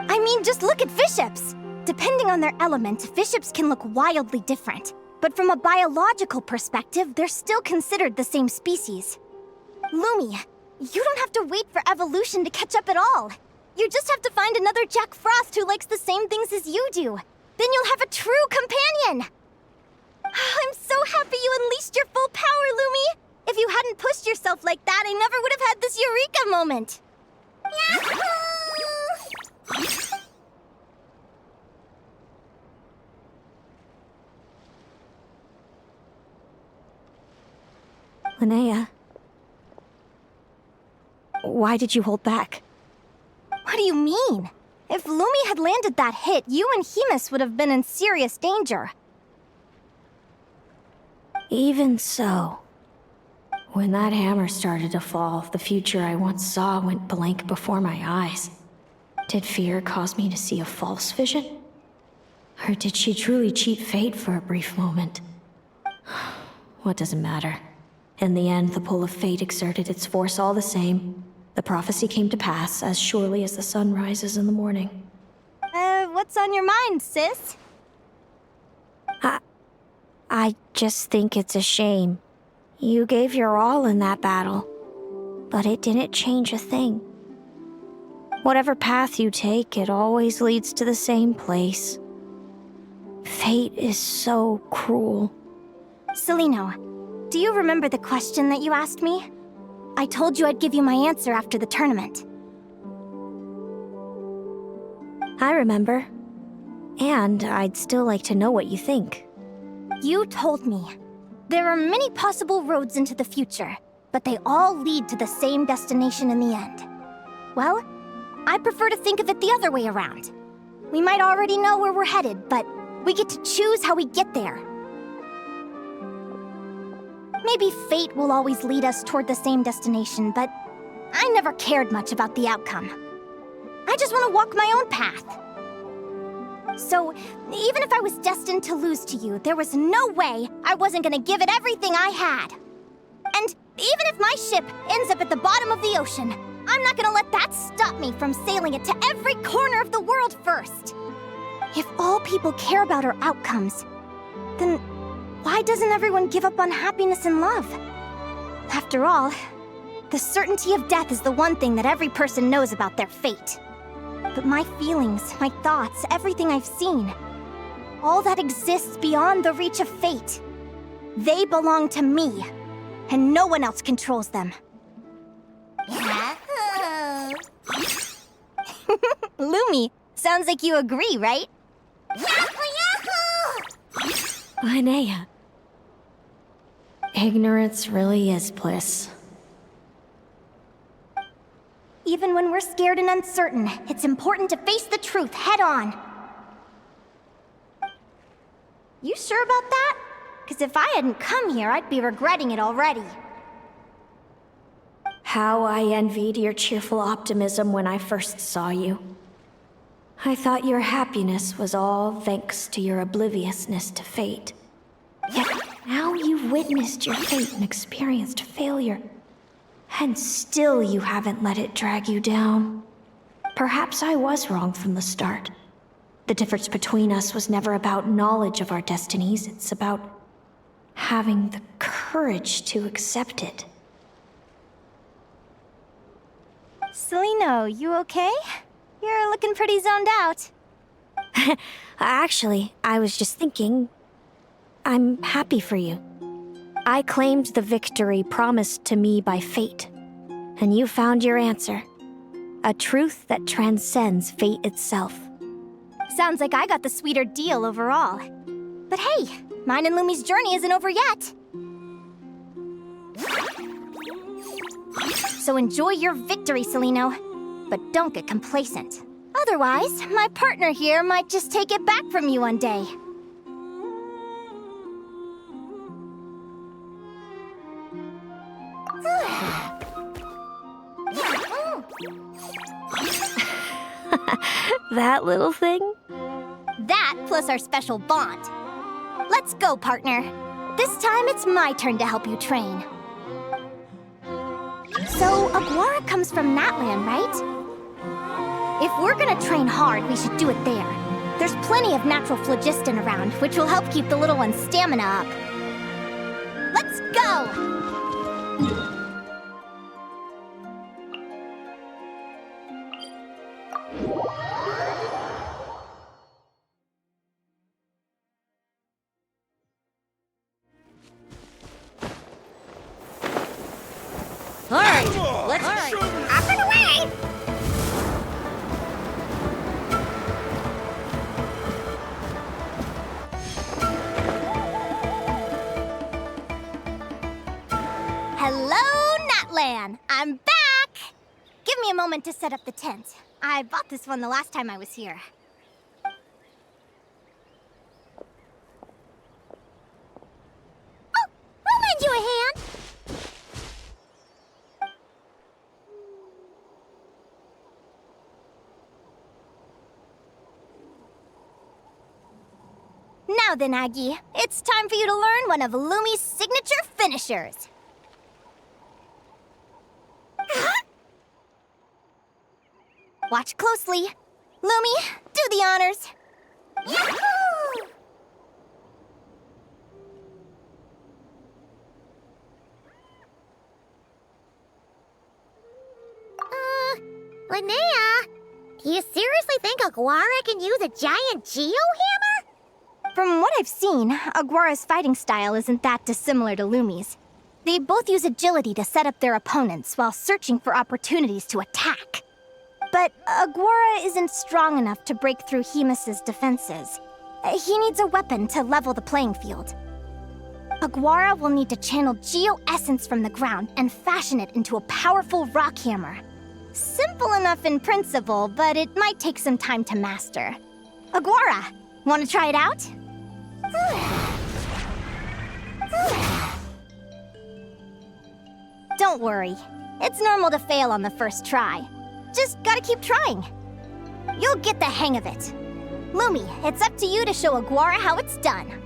I mean, just look at fiships! Depending on their element, fiships can look wildly different. But from a biological perspective, they're still considered the same species. Lumi, you don't have to wait for evolution to catch up at all. You just have to find another Jack Frost who likes the same things as you do. Then you'll have a true companion! I'm so happy you unleashed your full power, Lumi! If you hadn't pushed yourself like that, I never would have had this eureka moment! Yahoo! Linnea, why did you hold back? What do you mean? If Lumi had landed that hit, you and Hemus would have been in serious danger. Even so, when that hammer started to fall, the future I once saw went blank before my eyes. Did fear cause me to see a false vision? Or did she truly cheat fate for a brief moment? What does it matter? In the end, the pull of fate exerted its force all the same. The prophecy came to pass as surely as the sun rises in the morning. What's on your mind, sis? I just think it's a shame. You gave your all in that battle, but it didn't change a thing. Whatever path you take, it always leads to the same place. Fate is so cruel. Celino, do you remember the question that you asked me? I told you I'd give you my answer after the tournament. I remember. And I'd still like to know what you think. You told me. There are many possible roads into the future, but they all lead to the same destination in the end. Well, I prefer to think of it the other way around. We might already know where we're headed, but we get to choose how we get there. Maybe fate will always lead us toward the same destination, but I never cared much about the outcome. I just want to walk my own path. So, even if I was destined to lose to you, there was no way I wasn't gonna give it everything I had. And even if my ship ends up at the bottom of the ocean, I'm not gonna let that stop me from sailing it to every corner of the world first. If all people care about are outcomes, then Why doesn't everyone give up on happiness and love? After all, the certainty of death is the one thing that every person knows about their fate. But my feelings, my thoughts, everything I've seen, all that exists beyond the reach of fate, they belong to me, and no one else controls them. Lumi, sounds like you agree, right? Linnea. Ignorance really is bliss. Even when we're scared and uncertain, it's important to face the truth head on. You sure about that? Because if I hadn't come here, I'd be regretting it already. How I envied your cheerful optimism when I first saw you. I thought your happiness was all thanks to your obliviousness to fate. Yet now you've witnessed your fate and experienced failure. And still you haven't let it drag you down. Perhaps I was wrong from the start. The difference between us was never about knowledge of our destinies, it's about having the courage to accept it. Celino, you okay? You're looking pretty zoned out. Actually, I was just thinking, I'm happy for you. I claimed the victory promised to me by fate, and you found your answer. A truth that transcends fate itself. Sounds like I got the sweeter deal overall. But hey, mine and Lumi's journey isn't over yet. So enjoy your victory, Celino. But don't get complacent. Otherwise, my partner here might just take it back from you one day. That little thing? That plus our special bond. Let's go, partner. This time it's my turn to help you train. So, Aguara comes from Natlan, right? If we're gonna train hard, we should do it there. There's plenty of natural phlogiston around, which will help keep the little one's stamina up. Let's go! Alright, let's up and away! Hello, Natlan! I'm back! Give me a moment to set up the tent. I bought this one the last time I was here. Oh, I'll lend you a hand! Now then, Aggie, it's time for you to learn one of Lumi's signature finishers. Watch closely. Lumi, do the honors. Yahoo! Linnea, do you seriously think Aguara can use a giant geohammer? From what I've seen, Aguara's fighting style isn't that dissimilar to Lumi's. They both use agility to set up their opponents while searching for opportunities to attack. But Aguara isn't strong enough to break through Hemus's defenses. He needs a weapon to level the playing field. Aguara will need to channel geo-essence from the ground and fashion it into a powerful rock hammer. Simple enough in principle, but it might take some time to master. Aguara, want to try it out? Don't worry. It's normal to fail on the first try. Just gotta keep trying. You'll get the hang of it. Lumi, it's up to you to show Aguara how it's done.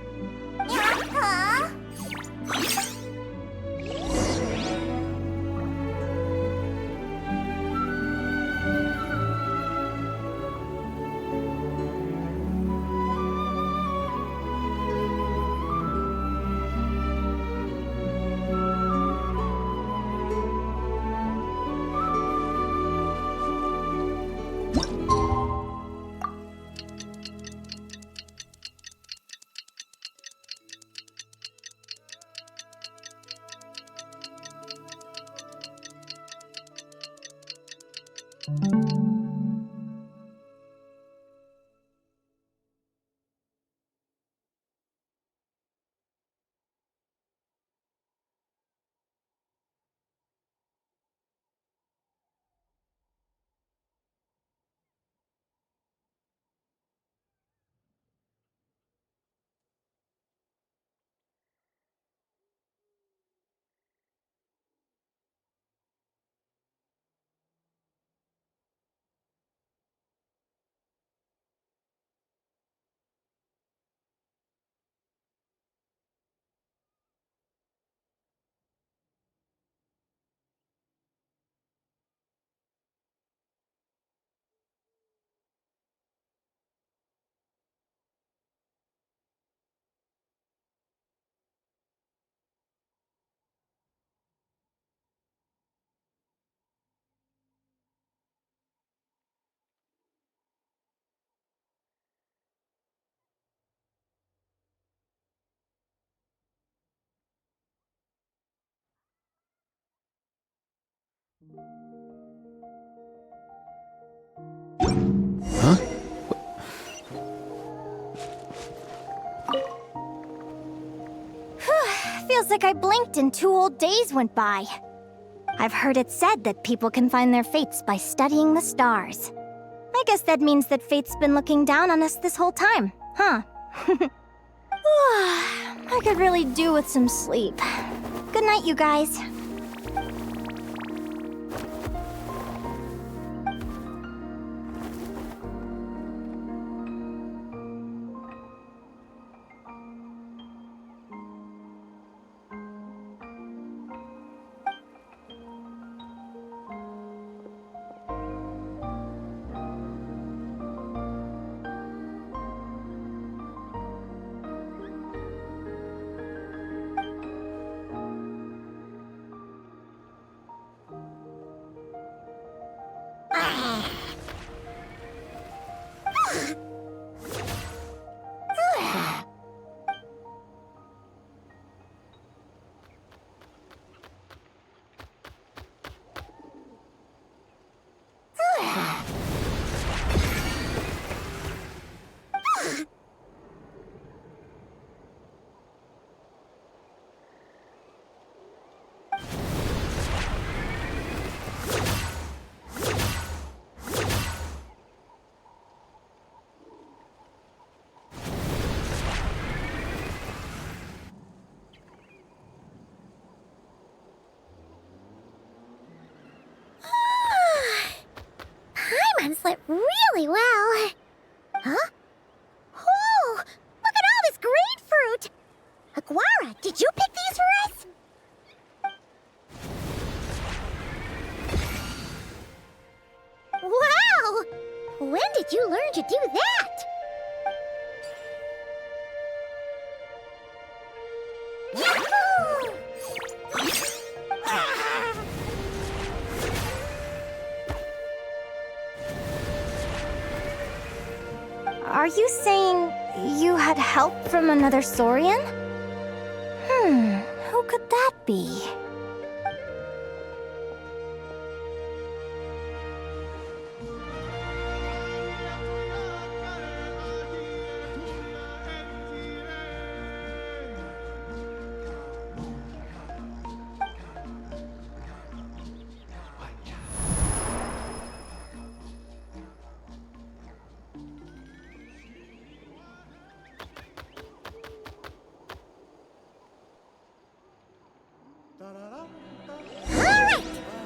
Huh? Feels like I blinked and 2 whole days went by. I've heard it said that people can find their fates by studying the stars. I guess that means that fate's been looking down on us this whole time, huh? I could really do with some sleep. Good night, you guys. Paimon slept really well. Huh? Whoa! Look at all this grapefruit! Aguara, did you pick these for us? Wow! When did you learn to do that? Yahoo! Are you saying you had help from another Saurian? Who could that be?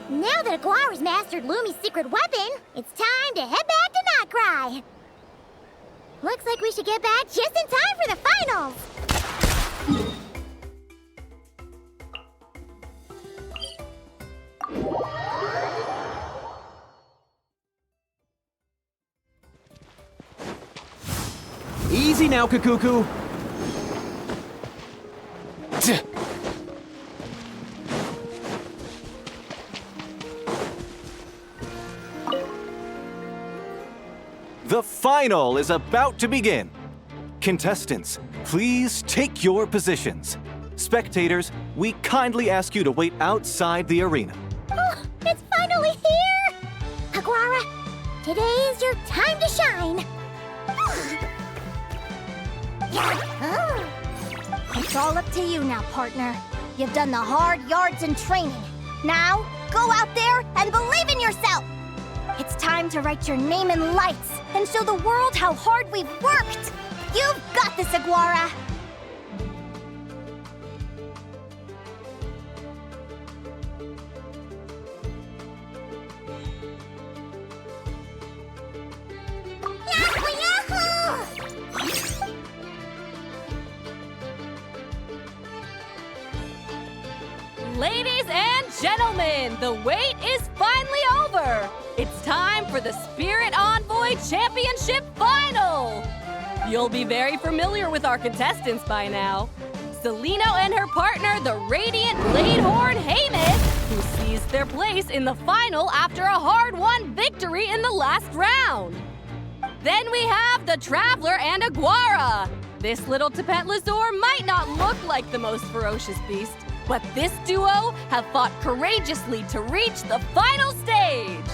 Now that Aguara's mastered Lumi's secret weapon, it's time to head back to Notcry. Looks like we should get back just in time for the finals. Easy now, Kakuku. The final is about to begin. Contestants, please take your positions. Spectators, we kindly ask you to wait outside the arena. Oh, it's finally here! Aguara, today is your time to shine. It's all up to you now, partner. You've done the hard yards in training. Now, go out there and believe in yourself! It's time to write your name in lights and show the world how hard we've worked! You've got this, Aguara! Yahoo! Yahoo! Ladies and gentlemen, the wait is finally over. It's time for the Spirit Envoy Championship Final. You'll be very familiar with our contestants by now. Celino and her partner, the Radiant Bladehorn Haymitch, who seized their place in the final after a hard-won victory in the last round. Then we have the Traveler and Aguara. This little Tapet Lazur might not look like the most ferocious beast, but this duo have fought courageously to reach the final stage.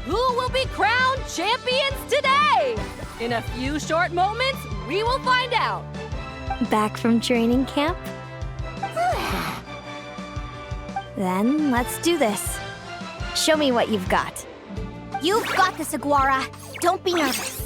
Who will be crowned champions today? In a few short moments, we will find out. Back from training camp? Then let's do this. Show me what you've got. You've got this, Aguara. Don't be nervous.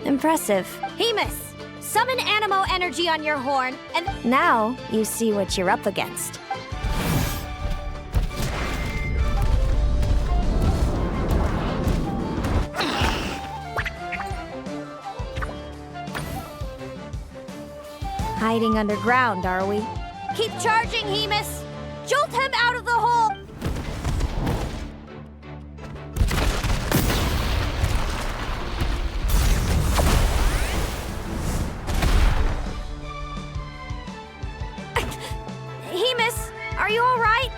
Impressive. Hemus, summon Animo energy on your horn, and Now you see what you're up against. Hiding underground, are we? keep charging, Hemus! Jolt him out of the hole! Hemus, are you all right?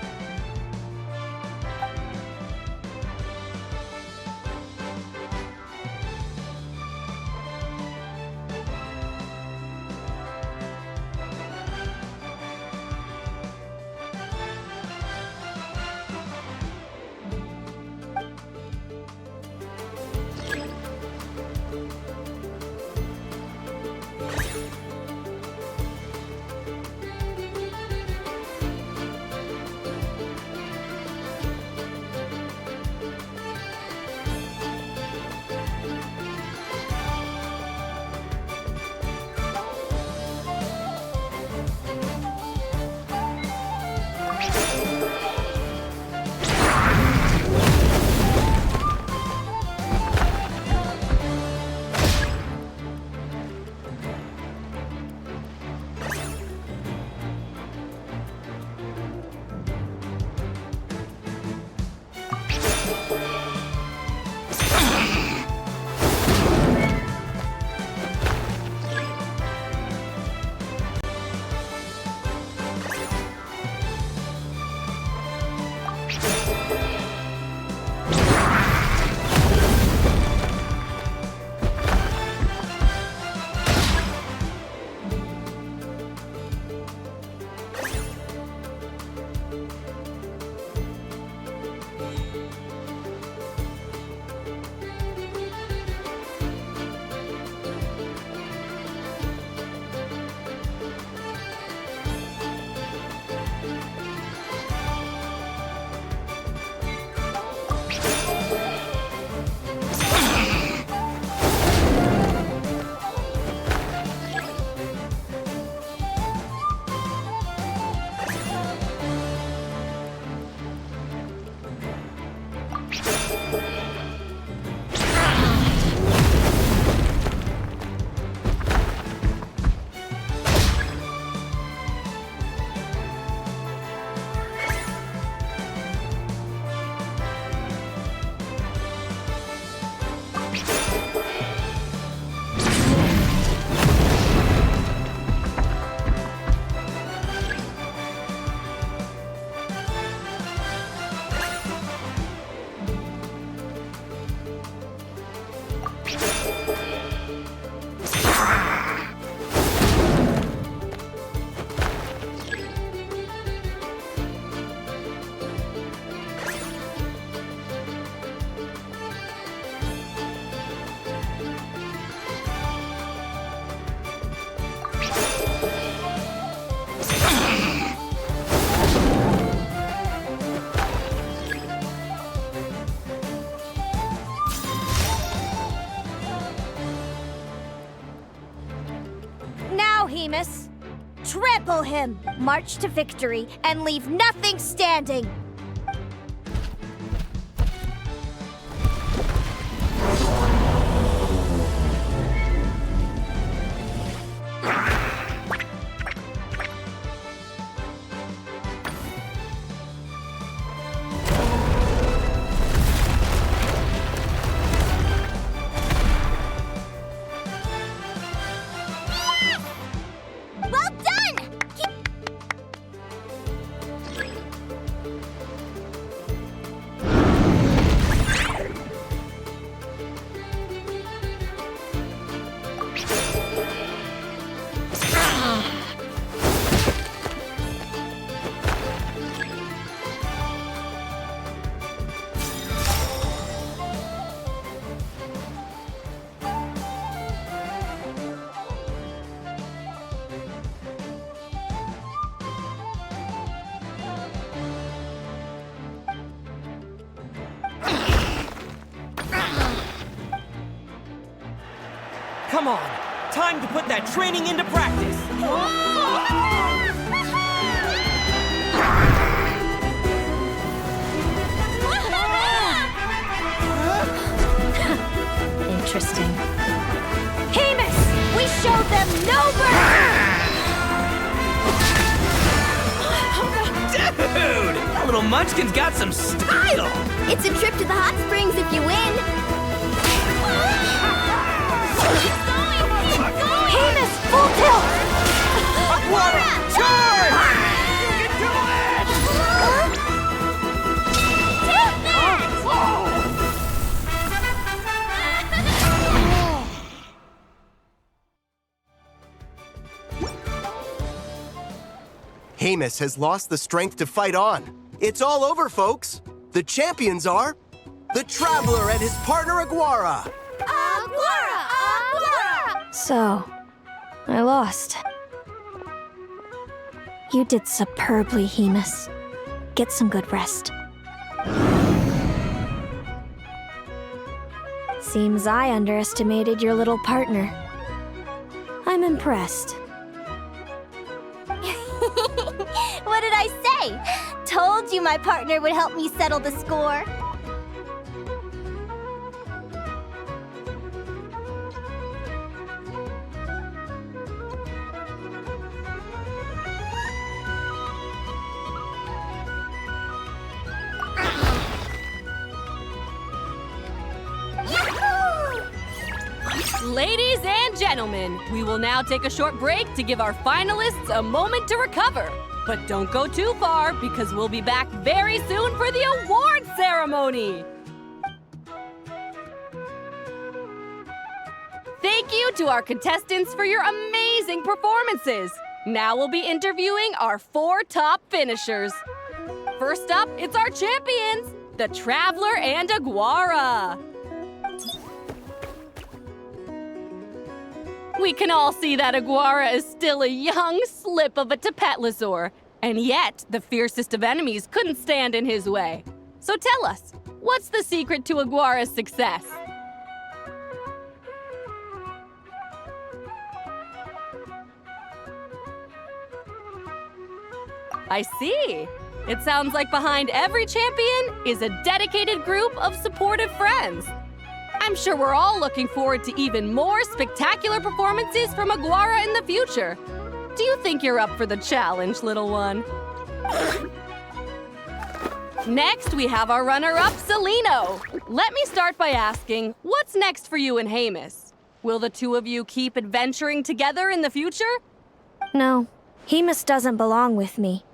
Hemus. Trample him, march to victory, and leave nothing standing. Well done! Come on, time to put that training into practice. Interesting. Hemus, we showed them no mercy! Dude! That little munchkin's got some style! It's a trip to the hot springs if you win. Hemus, full tilt! Aquara, charge! You can do it! Hemus has lost the strength to fight on. It's all over, folks. The champions are the Traveler and his partner Aguara. So, I lost. You did superbly, Hemus. Get some good rest. Seems I underestimated your little partner. I'm impressed. What did I say? Told you my partner would help me settle the score. Ladies and gentlemen, we will now take a short break to give our finalists a moment to recover. But don't go too far, because we'll be back very soon for the award ceremony! Thank you to our contestants for your amazing performances! Now we'll be interviewing our 4 top finishers. First up, it's our champions, the Traveler and Aguara. We can all see that Aguara is still a young slip of a Tapetlosaur, and yet the fiercest of enemies couldn't stand in his way. So tell us, what's the secret to Aguara's success? I see. It sounds like behind every champion is a dedicated group of supportive friends. I'm sure we're all looking forward to even more spectacular performances from Aguara in the future. Do you think you're up for the challenge, little one? Next, we have our runner-up, Celino. Let me start by asking, what's next for you and Hemus? Will the two of you keep adventuring together in the future? No, Hemus doesn't belong with me.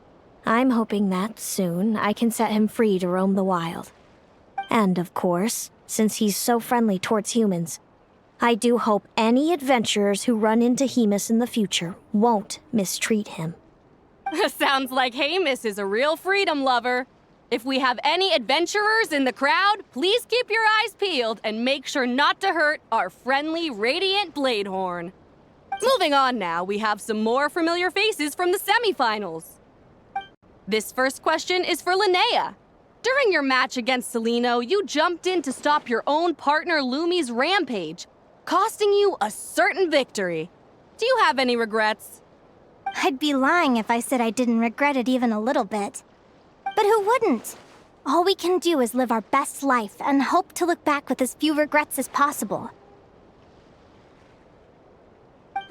I'm hoping that soon I can set him free to roam the wild. And of course, since he's so friendly towards humans, I do hope any adventurers who run into Hemus in the future won't mistreat him. Sounds like Hemus is a real freedom lover. If we have any adventurers in the crowd, please keep your eyes peeled and make sure not to hurt our friendly, radiant Bladehorn. Moving on now, we have some more familiar faces from the semifinals. This first question is for Linnea. During your match against Celino, you jumped in to stop your own partner Lumi's rampage, costing you a certain victory. Do you have any regrets? I'd be lying if I said I didn't regret it even a little bit. But who wouldn't? All we can do is live our best life and hope to look back with as few regrets as possible.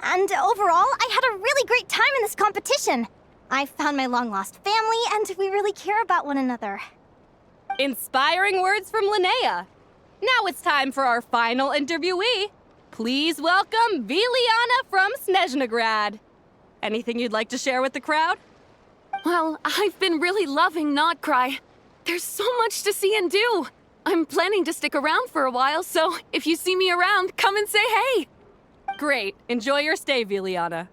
And overall, I had a really great time in this competition. I found my long-lost family, and we really care about one another. Inspiring words from Linnea. Now it's time for our final interviewee. Please welcome Viliana from Snezhnograd. Anything you'd like to share with the crowd? Well, I've been really loving Not Cry. There's so much to see and do. I'm planning to stick around for a while, so if you see me around, come and say hey. Great. Enjoy your stay, Viliana.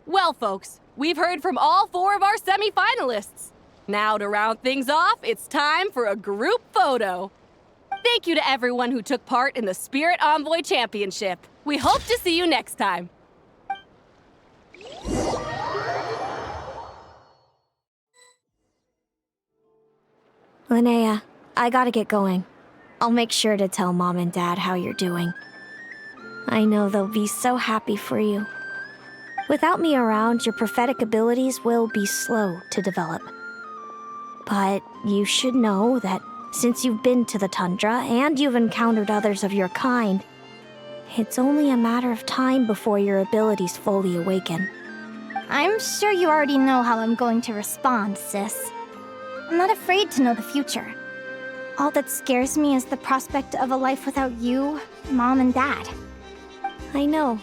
Well, folks, we've heard from all 4 of our semi-finalists. Now to round things off, it's time for a group photo. Thank you to everyone who took part in the Spirit Envoy Championship. We hope to see you next time. Linnea, I gotta get going. I'll make sure to tell Mom and Dad how you're doing. I know they'll be so happy for you. Without me around, your prophetic abilities will be slow to develop. But you should know that since you've been to the tundra and you've encountered others of your kind, it's only a matter of time before your abilities fully awaken. I'm sure you already know how I'm going to respond, sis. I'm not afraid to know the future. All that scares me is the prospect of a life without you, Mom, and Dad. I know.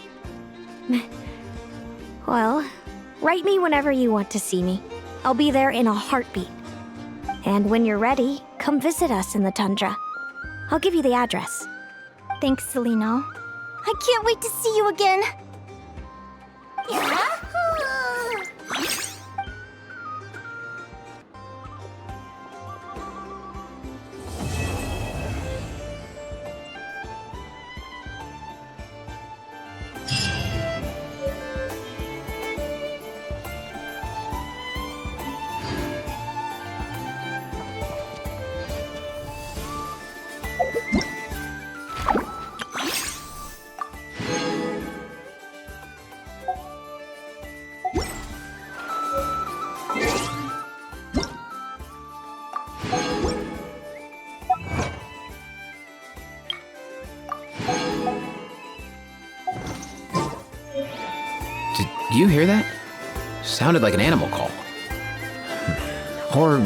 Well, write me whenever you want to see me. I'll be there in a heartbeat. And when you're ready, come visit us in the tundra. I'll give you the address. Thanks, Celino. I can't wait to see you again. Did you hear that? Sounded like an animal call. Or